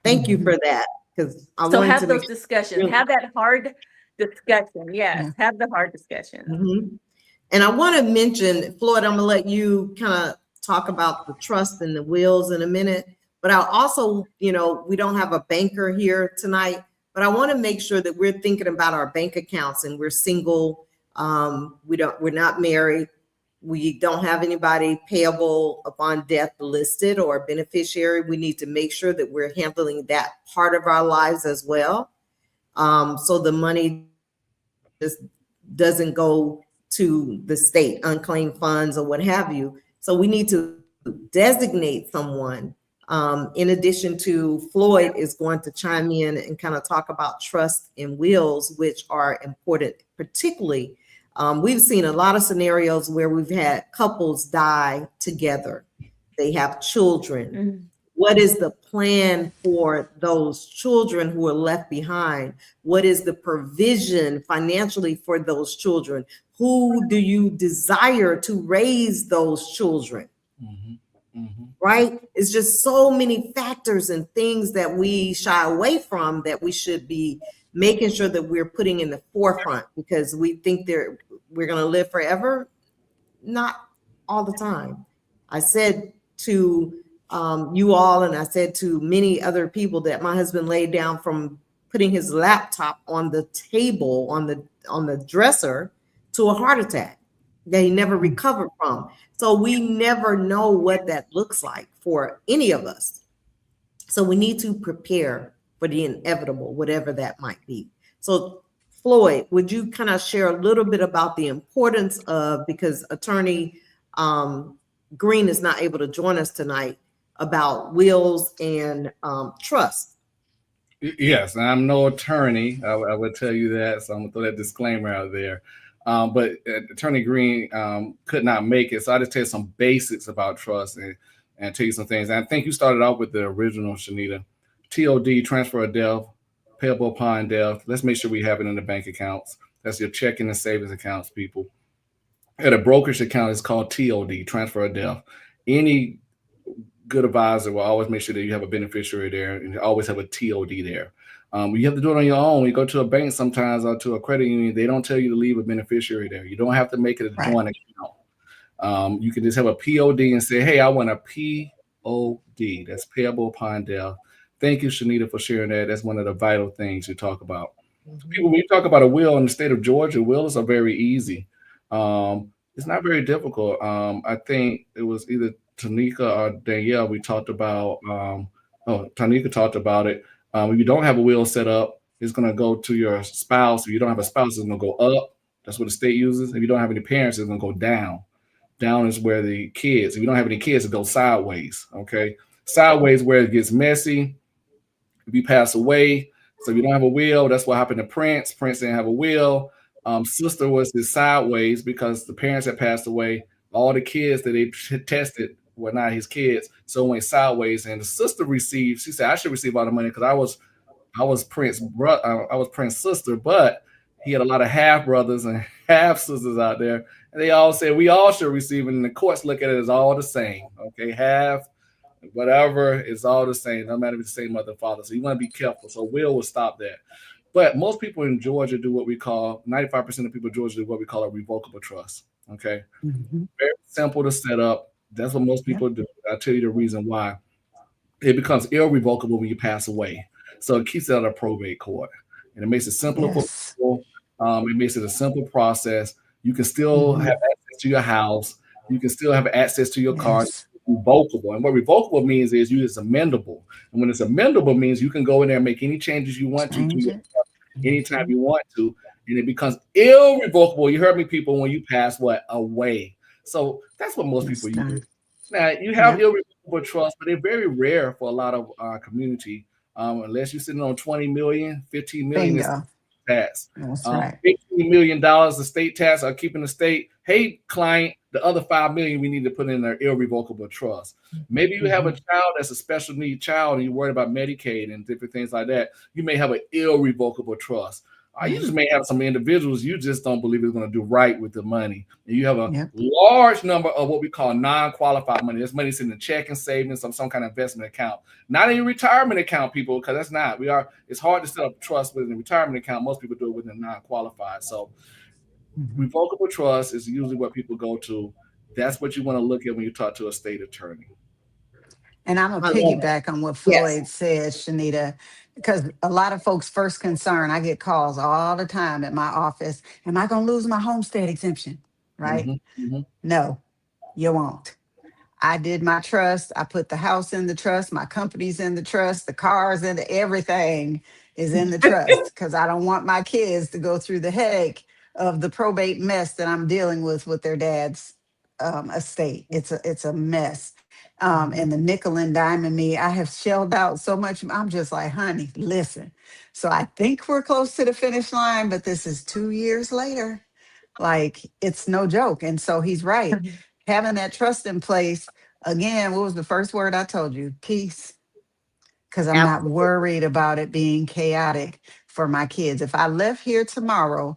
S1: Thank you for that. Because
S2: so have those discussions, have that hard discussion. Yes, have the hard discussion.
S1: Mm-hmm. And I want to mention, Floyd, I'm going to let you kind of talk about the trust and the wills in a minute. But I'll also, you know, we don't have a banker here tonight, but I want to make sure that we're thinking about our bank accounts, and we're single. We're not married. We don't have anybody payable upon death listed or beneficiary. We need to make sure that we're handling that part of our lives as well. So the money just doesn't go to the state, unclaimed funds or what have you. So we need to designate someone. In addition to, Floyd is going to chime in and kind of talk about trust and wills, which are important, particularly. We've seen a lot of scenarios where we've had couples die together. They have children. Mm-hmm. What is the plan for those children who are left behind? What is the provision financially for those children? Who do you desire to raise those children? Mm-hmm. Mm-hmm. Right? It's just so many factors and things that we shy away from that we should be making sure that we're putting in the forefront, because we think we're going to live forever. Not all the time. I said to you all, and I said to many other people, that my husband laid down from putting his laptop on the table, on the dresser, to a heart attack that he never recovered from. So we never know what that looks like for any of us. So we need to prepare for the inevitable, whatever that might be. So Floyd, would you kind of share a little bit about the importance of, because Attorney Green is not able to join us tonight, about wills and trust?
S4: Yes, I'm no attorney. I would tell you that, so I'm gonna throw that disclaimer out there. But Attorney Green could not make it, so I just tell you some basics about trust and tell you some things. And I think you started out with the original, Shenita. TOD, transfer of death, payable upon death. Let's make sure we have it in the bank accounts. That's your checking and savings accounts, people. At a brokerage account, it's called TOD, transfer of death. Any good advisor will always make sure that you have a beneficiary there, and you always have a TOD there. You have to do it on your own. You go to a bank sometimes or to a credit union, they don't tell you to leave a beneficiary there. You don't have to make it a joint account. You can just have a POD and say, hey, I want a POD. That's payable upon death. Thank you, Shenita, for sharing that. That's one of the vital things you talk about. Mm-hmm. People, when you talk about a will in the state of Georgia, wills are very easy. It's not very difficult. I think it was either Tanika or Danielle, we talked about, Tanika talked about it. If you don't have a will set up, it's going to go to your spouse. If you don't have a spouse, it's going to go up. That's what the state uses. If you don't have any parents, it's going to go down. Down is where the kids. If you don't have any kids, it goes sideways. Okay, sideways where it gets messy. If you pass away, so if you don't have a will, that's what happened to Prince. Prince didn't have a will. Sister was his sideways because the parents had passed away. All the kids that they tested were not his kids, so it went sideways. And the sister received. She said, "I should receive all the money because I was Prince's brother. I was Prince's sister, but he had a lot of half brothers and half sisters out there, and they all said we all should receive it. And the courts look at it as all the same. Okay, half." Whatever, it's all the same. No matter if it's the same mother and father. So you want to be careful. So will stop that. But most people in Georgia do what we call 95% of people in Georgia do what we call a revocable trust. Okay, very simple to set up. That's what most people do. I'll tell you the reason why. It becomes irrevocable when you pass away. So it keeps it out of probate court, and it makes it simpler for people. It makes it a simple process. You can still have access to your house. You can still have access to your car. Revocable. And what revocable means is it's amendable. And when it's amendable means you can go in there and make any changes you want to your anytime you want to, and it becomes irrevocable. You heard me, people, when you pass away. So that's what most people use. Now you have irrevocable trusts, but they're very rare for a lot of our community. Unless you're sitting on 20 million, 15 million tax.
S3: That's right.
S4: $18 million of state tax are keeping the state. Hey, client, the other 5 million we need to put in their irrevocable trust. Maybe you have a child that's a special need child and you're worried about Medicaid and different things like that. You may have an irrevocable trust. You just may have some individuals you just don't believe is going to do right with the money. And you have a large number of what we call non-qualified money. This money is in the checking, savings, some kind of investment account. Not in your retirement account, people, because that's not. It's hard to set up a trust within a retirement account. Most people do it within non-qualified. So revocable trust is usually what people go to. That's what you want to look at when you talk to a state attorney.
S3: And I'm going to piggyback on what Floyd said, Shenita, because a lot of folks' first concern, I get calls all the time at my office, am I going to lose my homestead exemption? Right? No, you won't. I did my trust. I put the house in the trust. My company's in the trust. The cars and everything is in the trust because I don't want my kids to go through the headache of the probate mess that I'm dealing with their dad's estate. It's a mess. And the nickel and dime in me, I have shelled out so much. I'm just like, honey, listen. So I think we're close to the finish line, but this is 2 years later. Like, it's no joke. And so he's right. Having that trust in place, again, what was the first word I told you? Peace. Because I'm not worried about it being chaotic for my kids. If I left here tomorrow,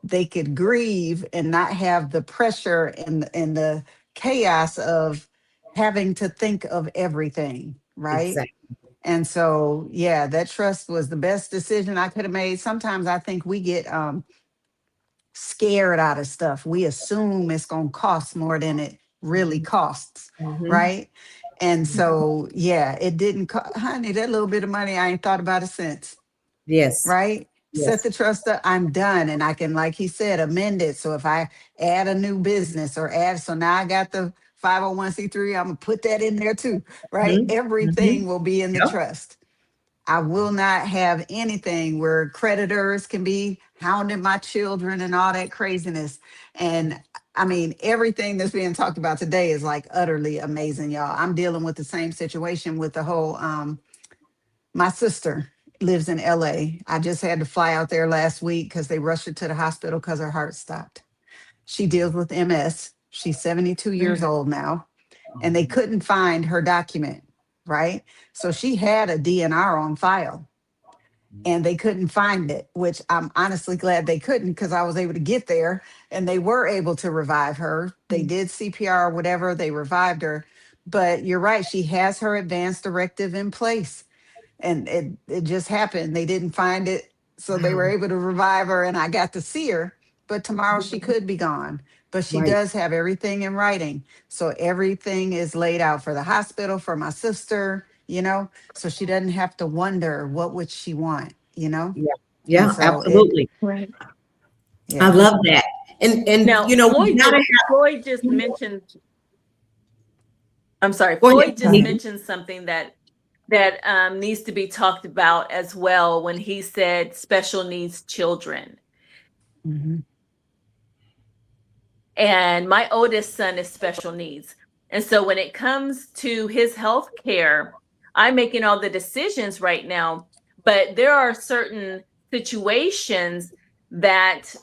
S3: they could grieve and not have the pressure and the chaos of having to think of everything, right?
S1: Exactly.
S3: And so, yeah, that trust was the best decision I could have made. Sometimes I think we get scared out of stuff. We assume it's going to cost more than it really costs, right? And so, yeah, it didn't honey, that little bit of money, I ain't thought about it since.
S1: Yes.
S3: Right?
S1: Yes.
S3: Set the trust up, I'm done. And I can, like he said, amend it. So if I add a new business or so now I got the 501c3, I'm gonna put that in there too, right? Everything will be in the trust. I will not have anything where creditors can be hounding my children and all that craziness. And I mean, everything that's being talked about today is like utterly amazing, y'all. I'm dealing with the same situation with the whole, my sister lives in LA. I just had to fly out there last week because they rushed her to the hospital because her heart stopped. She deals with MS. She's 72 years old now, and they couldn't find her document, right? So she had a DNR on file, and they couldn't find it, which I'm honestly glad they couldn't because I was able to get there, and they were able to revive her. They did CPR or whatever, they revived her. But you're right, she has her advance directive in place. And it just happened. They didn't find it, so they were able to revive her, and I got to see her. But tomorrow she could be gone. But she does have everything in writing. So everything is laid out for the hospital, for my sister, you know, so she doesn't have to wonder what would she want, you know?
S1: Yeah,
S3: so
S1: absolutely.
S2: Right.
S1: I love that. And
S2: Now,
S1: you know,
S2: Floyd just mentioned, I'm sorry, Floyd just mentioned something that needs to be talked about as well when he said special needs children. And my oldest son is special needs. And so when it comes to his health care, I'm making all the decisions right now, but there are certain situations that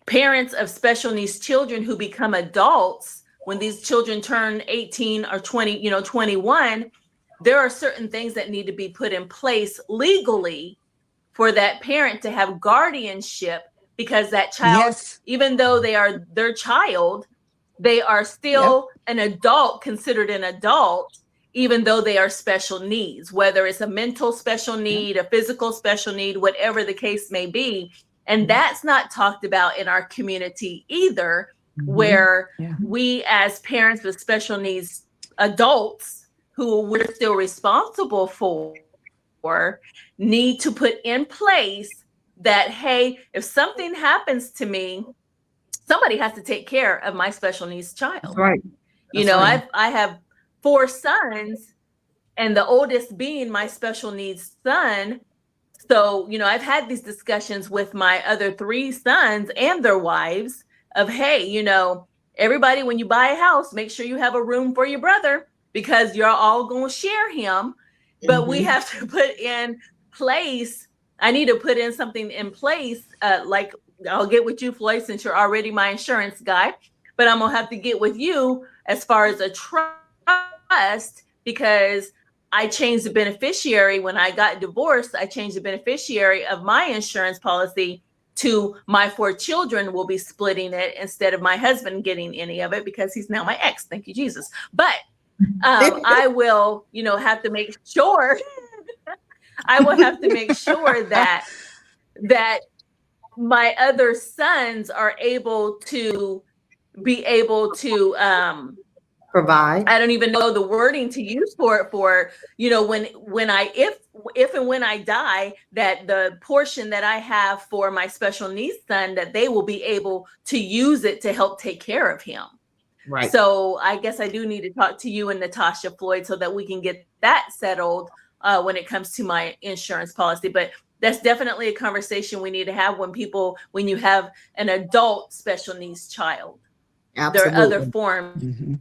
S2: parents of special needs children who become adults, when these children turn 18 or 20, 21, there are certain things that need to be put in place legally for that parent to have guardianship, because that child,
S3: Yes.
S2: even though they are their child, they are still an adult, considered an adult, even though they are special needs, whether it's a mental special need, a physical special need, whatever the case may be. And that's not talked about in our community either, where we as parents with special needs adults who we're still responsible for need to put in place that, hey, if something happens to me, somebody has to take care of my special needs child.
S1: Right.
S2: I have 4 sons, and the oldest being my special needs son. So, I've had these discussions with my other 3 sons and their wives of, hey, everybody, when you buy a house, make sure you have a room for your brother, because you're all going to share him. But we have to put in place, I need to put in something in place, like I'll get with you, Floyd, since you're already my insurance guy, but I'm going to have to get with you as far as a trust, because I changed the beneficiary when I got divorced. I changed the beneficiary of my insurance policy to my 4 children will be splitting it instead of my husband getting any of it, because he's now my ex. Thank you, Jesus. But I will, have to make sure that my other sons are able to
S1: Provide.
S2: I don't even know the wording to use for it, if and when I die, that the portion that I have for my special needs son, that they will be able to use it to help take care of him.
S1: Right.
S2: So I guess I do need to talk to you and Natasha Floyd so that we can get that settled when it comes to my insurance policy. But that's definitely a conversation we need to have when you have an adult special needs child.
S1: Absolutely.
S2: There are other forms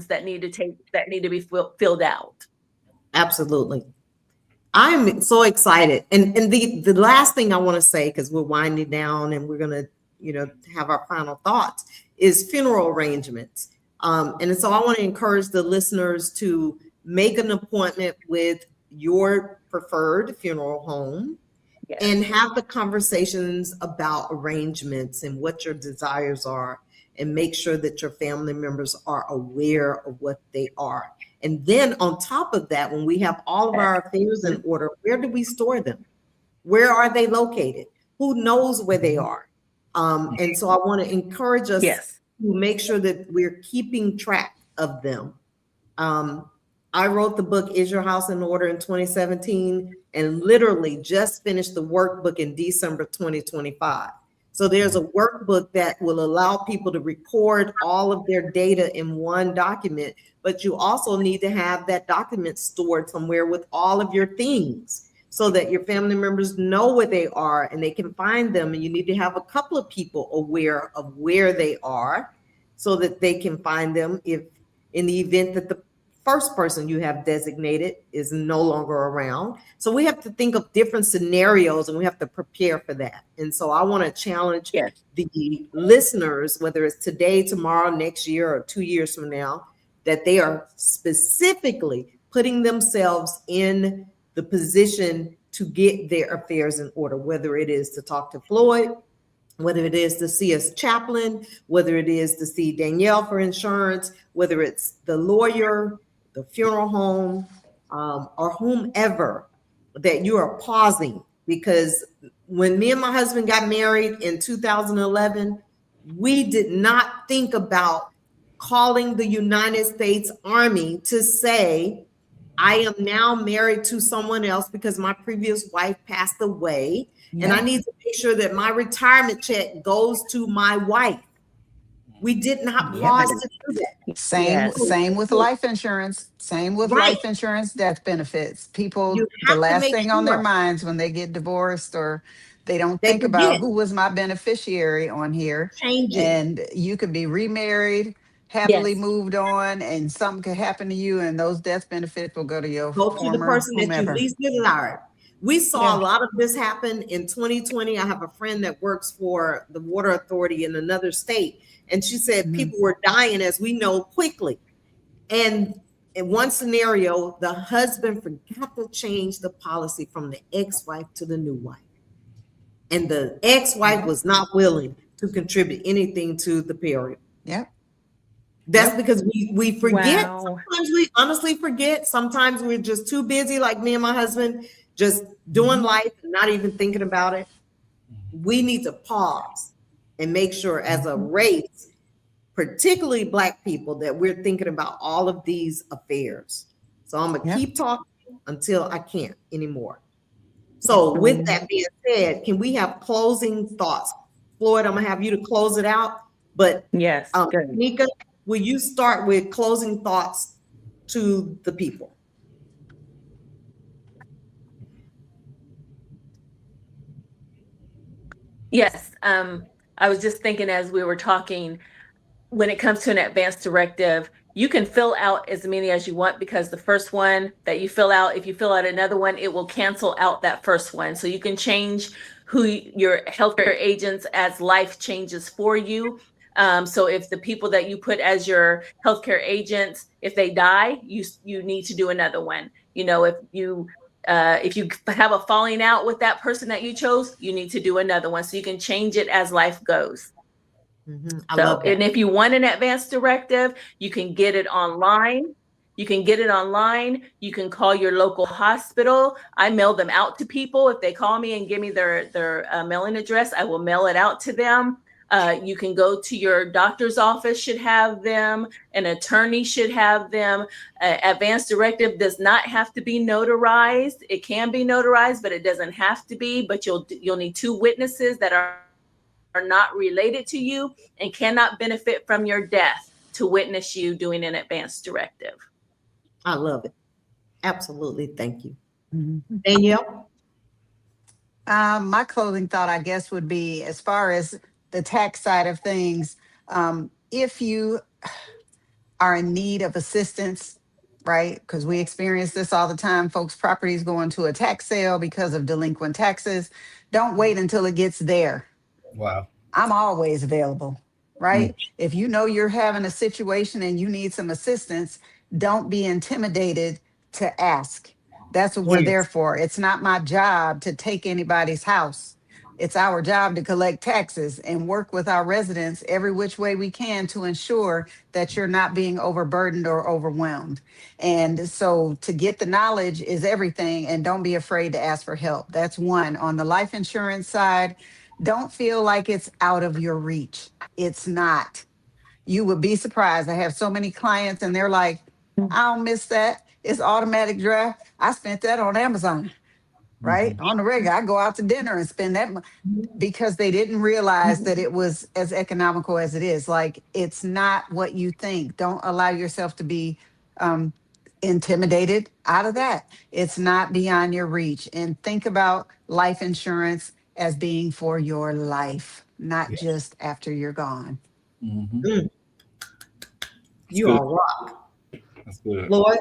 S2: that need to be filled out.
S1: Absolutely. I'm so excited. And the last thing I want to say, because we're winding down and we're going to, have our final thoughts, is funeral arrangements. And so I want to encourage the listeners to make an appointment with your preferred funeral home and have the conversations about arrangements and what your desires are, and make sure that your family members are aware of what they are. And then on top of that, when we have all of our affairs in order, where do we store them? Where are they located? Who knows where they are? And so I want to encourage us to make sure that we're keeping track of them. I wrote the book, Is Your House in Order, in 2017, and literally just finished the workbook in December 2025. So there's a workbook that will allow people to record all of their data in one document, but you also need to have that document stored somewhere with all of your things so that your family members know where they are and they can find them. And you need to have a couple of people aware of where they are so that they can find them if in the event that the first person you have designated is no longer around. So we have to think of different scenarios and we have to prepare for that. And so I want to challenge the listeners, whether it's today, tomorrow, next year, or 2 years from now, that they are specifically putting themselves in the position to get their affairs in order, whether it is to talk to Floyd, whether it is to see a chaplain, whether it is to see Danielle for insurance, whether it's the lawyer, the funeral home, or whomever, that you are pausing. Because when me and my husband got married in 2011, we did not think about calling the United States Army to say, I am now married to someone else because my previous wife passed away, and I need to make sure that my retirement check goes to my wife. We did not pause to do that.
S3: Same with life insurance. Same with life insurance, death benefits. People, the last thing on their minds when they get divorced or They don't
S1: They
S3: think about
S1: forget.
S3: who was my beneficiary on here.
S1: Change it.
S3: And you could be remarried, happily
S2: Yes.
S3: moved on, and something could happen to you, and those death benefits will go to your
S1: Go to the
S3: former
S1: person that you
S3: whomever.
S1: least desired. We saw
S3: Yeah.
S1: a lot of this happen in 2020. I have a friend that works for the water authority in another state, and she said
S3: Mhm.
S1: people were dying, as we know, quickly. And in one scenario, the husband forgot to change the policy from the ex-wife to the new wife. And the ex-wife
S3: Yep.
S1: was not willing to contribute anything to the period.
S3: Yep.
S1: That's
S3: Yep.
S1: because we forget.
S2: Wow.
S1: Sometimes we honestly forget. Sometimes we're just too busy, like me and my husband, just doing life and not even thinking about it. We need to pause and make sure as a race, particularly Black people, that we're thinking about all of these affairs. So I'm gonna
S3: Yep.
S1: keep talking until I can't anymore. So with that being said, can we have closing thoughts? Floyd, I'm gonna have you to close it out, but
S2: Yes. Good.
S1: Nika, will you start with closing thoughts to the people?
S2: Yes. I was just thinking as we were talking, when it comes to an advance directive, you can fill out as many as you want, because the first one that you fill out, if you fill out another one, it will cancel out that first one. So you can change who your healthcare agents as life changes for you. So if the people that you put as your healthcare agents, if they die, you need to do another one. You know, if you have a falling out with that person that you chose, you need to do another one. So you can change it as life goes.
S1: I love that.
S2: And if you want an advance directive, you can get it online. You can get it online. You can call your local hospital. I mail them out to people. If they call me and give me their mailing address, I will mail it out to them. You can go to your doctor's office, should have them. An attorney should have them. Advance directive does not have to be notarized. It can be notarized, but it doesn't have to be. But you'll need 2 witnesses that are not related to you and cannot benefit from your death to witness you doing an advance directive.
S1: I love it. Absolutely. Thank you.
S3: Mhm.
S1: Danielle?
S3: My closing thought, I guess, would be, as far as the tax side of things, if you are in need of assistance, right? Because we experience this all the time. Folks' properties go into a tax sale because of delinquent taxes. Don't wait until it gets there.
S4: Wow.
S3: I'm always available, right? If you know you're having a situation and you need some assistance, don't be intimidated to ask. That's what we're there
S1: Yes.
S3: for. It's not my job to take anybody's house. It's our job to collect taxes and work with our residents every which way we can to ensure that you're not being overburdened or overwhelmed. And so to get the knowledge is everything, and don't be afraid to ask for help. That's one. On the life insurance side, don't feel like it's out of your reach. It's not. You would be surprised. I have so many clients and they're like, I don't miss that. It's automatic draft. I spent that on Amazon, right? On the regular, I go out to dinner and spend that because they didn't realize that it was as economical as it is. Like, it's not what you think. Don't allow yourself to be intimidated out of that. It's not beyond your reach. And think about life insurance as being for your life, not
S4: Yes.
S3: just after you're gone.
S1: You
S4: good.
S1: are rock.
S4: That's good.
S1: Floyd?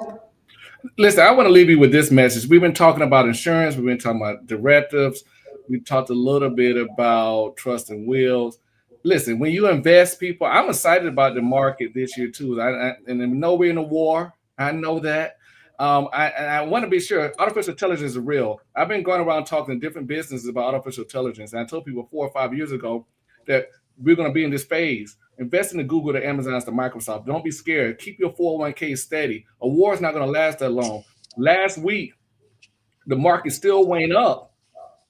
S4: Listen, I want to leave you with this message. We've been talking about insurance. We've been talking about directives. We talked a little bit about trust and wills. Listen, when you invest, people, I'm excited about the market this year too. And I know we're in a war. I know that. I want to be sure artificial intelligence is real. I've been going around talking to different businesses about artificial intelligence. And I told people 4 or 5 years ago that we're going to be in this phase. Invest in the Google, the Amazons, the Microsoft. Don't be scared. Keep your 401k steady. A war is not going to last that long. Last week, the market still went up,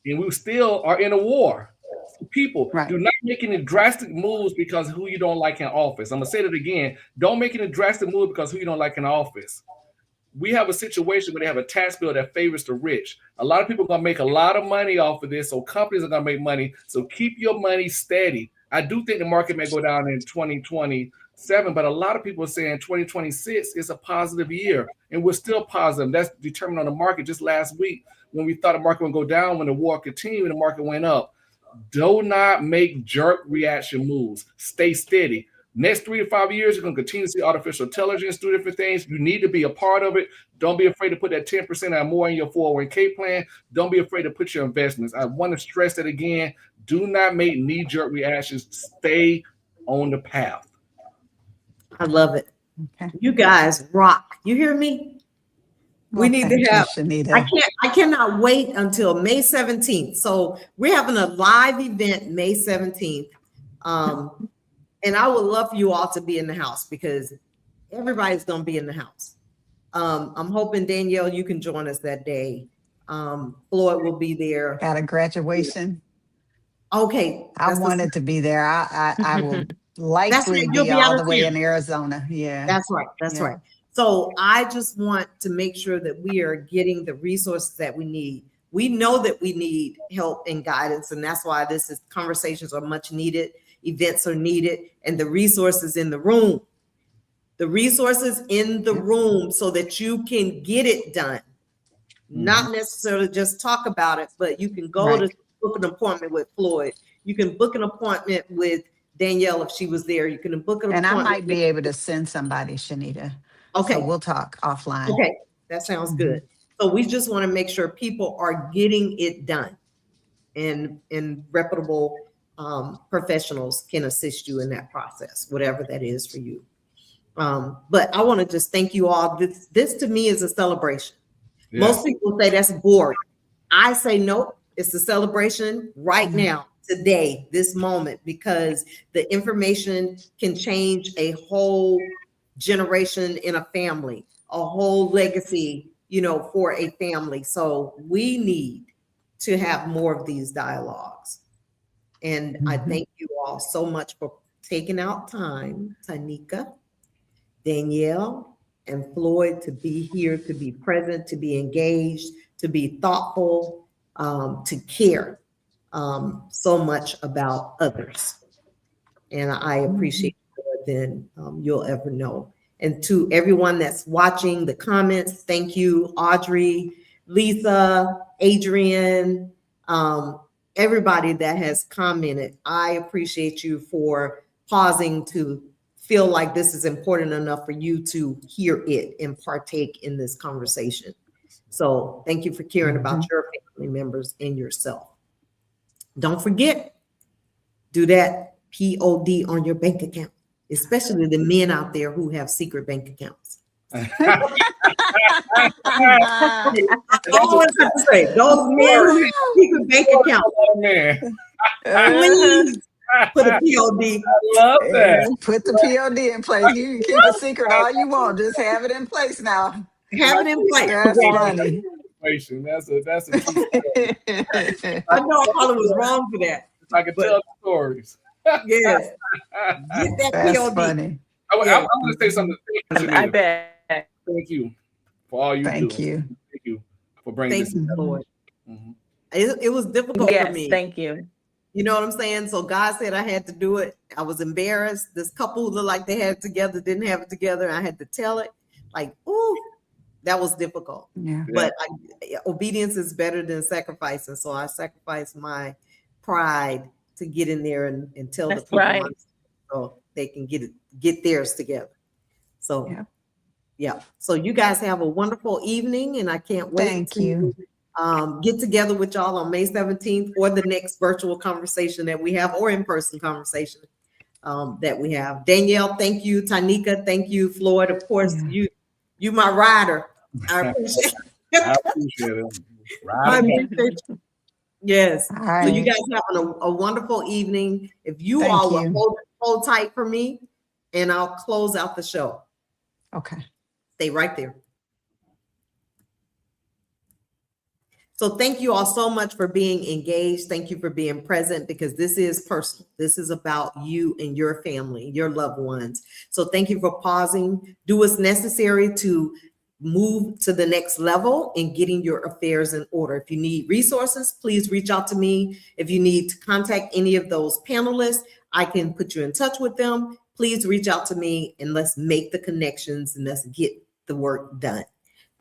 S4: and we still are in a war. So people,
S3: Right.
S4: do not make any drastic moves because who you don't like in office. I'm going to say that again. Don't make any drastic moves because who you don't like in office. We have a situation where they have a tax bill that favors the rich. A lot of people are going to make a lot of money off of this, so companies are going to make money. So keep your money steady. I do think the market may go down in 2020 but a lot of people are saying 2026 is a positive year, and we're still positive. That's determined on the market. Just last week, when we thought the market would go down, when the war continued, the market went up. Do not make jerk reaction moves. Stay steady. Next 3 to 5 years, you're going to continue to see artificial intelligence do different things. You need to be a part of it. Don't be afraid to put that 10% or more in your 401k plan. Don't be afraid to put your investments. I want to stress that again. Do not make knee-jerk reactions. Stay on the path.
S1: I love it.
S3: Okay.
S1: You guys rock. You hear me? We need to have,
S3: Shenita.
S1: I cannot wait until May 17th. So we're having a live event May 17th. And I would love for you all to be in the house because everybody's going to be in the house. I'm hoping, Danielle, you can join us that day. Floyd will be there.
S3: Got a graduation.
S1: Okay.
S3: I wanted to be there. I will likely
S1: You'll
S3: be
S1: be out
S3: all
S1: of
S3: the way
S1: town.
S3: in Arizona. Yeah.
S1: That's right. That's
S3: Yeah.
S1: right. So I just want to make sure that we are getting the resources that we need. We know that we need help and guidance, and that's why conversations are much needed. Events are needed, and the resources in the room. The resources in the room so that you can get it done. Not necessarily just talk about it, but you can go to book an appointment with Floyd. You can book an appointment with Danielle if she was there. You can book an
S3: And
S1: appointment.
S3: I might be able to send somebody, Shenita.
S1: Okay.
S3: So we'll talk offline.
S1: Okay, that sounds good. So we just want to make sure people are getting it done, and reputable professionals can assist you in that process, whatever that is for you. But I want to just thank you all. This to me is a celebration.
S4: Yeah.
S1: Most people say that's boring. I say nope. It's a celebration right now, today, this moment, because the information can change a whole generation in a family, a whole legacy, for a family. So we need to have more of these dialogues. And I thank you all so much for taking out time, Tanika, Danielle, and Floyd, to be here, to be present, to be engaged, to be thoughtful, to care so much about others. And I appreciate it more than you'll ever know. And to everyone that's watching the comments, thank you, Audrey, Lisa, Adrian, everybody that has commented. I appreciate you for pausing to feel like this is important enough for you to hear it and partake in this conversation. So thank you for caring about your family members and yourself. Don't forget, do that POD on your bank account, especially the men out there who have secret bank accounts. I always have to say, those men who have secret bank accounts, please put a POD.
S4: I love that.
S3: Put the POD in place. You can keep a secret all you want. Just have it in place now.
S1: Have it in place.
S3: That's funny.
S4: That's a true story.
S1: I know I probably was wrong for that.
S4: I can tell the stories.
S1: Yes. Get that
S3: That's
S1: POD.
S3: funny.
S4: I want to say something.
S2: I bet.
S4: Thank you for all you do.
S3: Thank you.
S4: Thank you for bringing
S1: Thank
S4: this.
S1: you, Lord.
S4: Mm-hmm.
S1: It was difficult for
S2: Yes,
S1: me.
S2: thank you.
S1: You know what I'm saying? So God said I had to do it. I was embarrassed. This couple who looked like they had it together didn't have it together. I had to tell it. Like, ooh, that was difficult.
S3: Yeah.
S1: But obedience is better than sacrifice. And so I sacrificed my pride to get in there and tell
S2: That's
S1: the people
S2: right.
S1: so they can get theirs together. So yeah. So you guys have a wonderful evening, and I can't wait
S3: Thank you.
S1: get together with y'all on May 17th for the next virtual conversation that we have, or in-person conversation that we have. Danielle, thank you. Tanika, thank you. Floyd, of course, you my rider. I appreciate it.
S4: I appreciate it.
S1: I appreciate you. Yes.
S3: All
S1: So
S3: right.
S1: you guys having a wonderful evening. If you
S3: Thank
S1: all
S3: you.
S1: will hold tight for me, and I'll close out the show.
S3: Okay.
S1: Stay right there. So thank you all so much for being engaged. Thank you for being present, because this is personal. This is about you and your family, your loved ones. So thank you for pausing. Do what's necessary to move to the next level in getting your affairs in order. If you need resources, please reach out to me. If you need to contact any of those panelists, I can put you in touch with them. please reach out to me and let's make the connections and let's get the work done.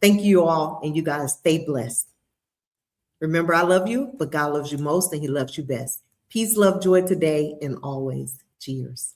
S1: Thank you all, and you guys stay blessed. Remember, I love you, but God loves you most and he loves you best. Peace, love, joy today and always. Cheers.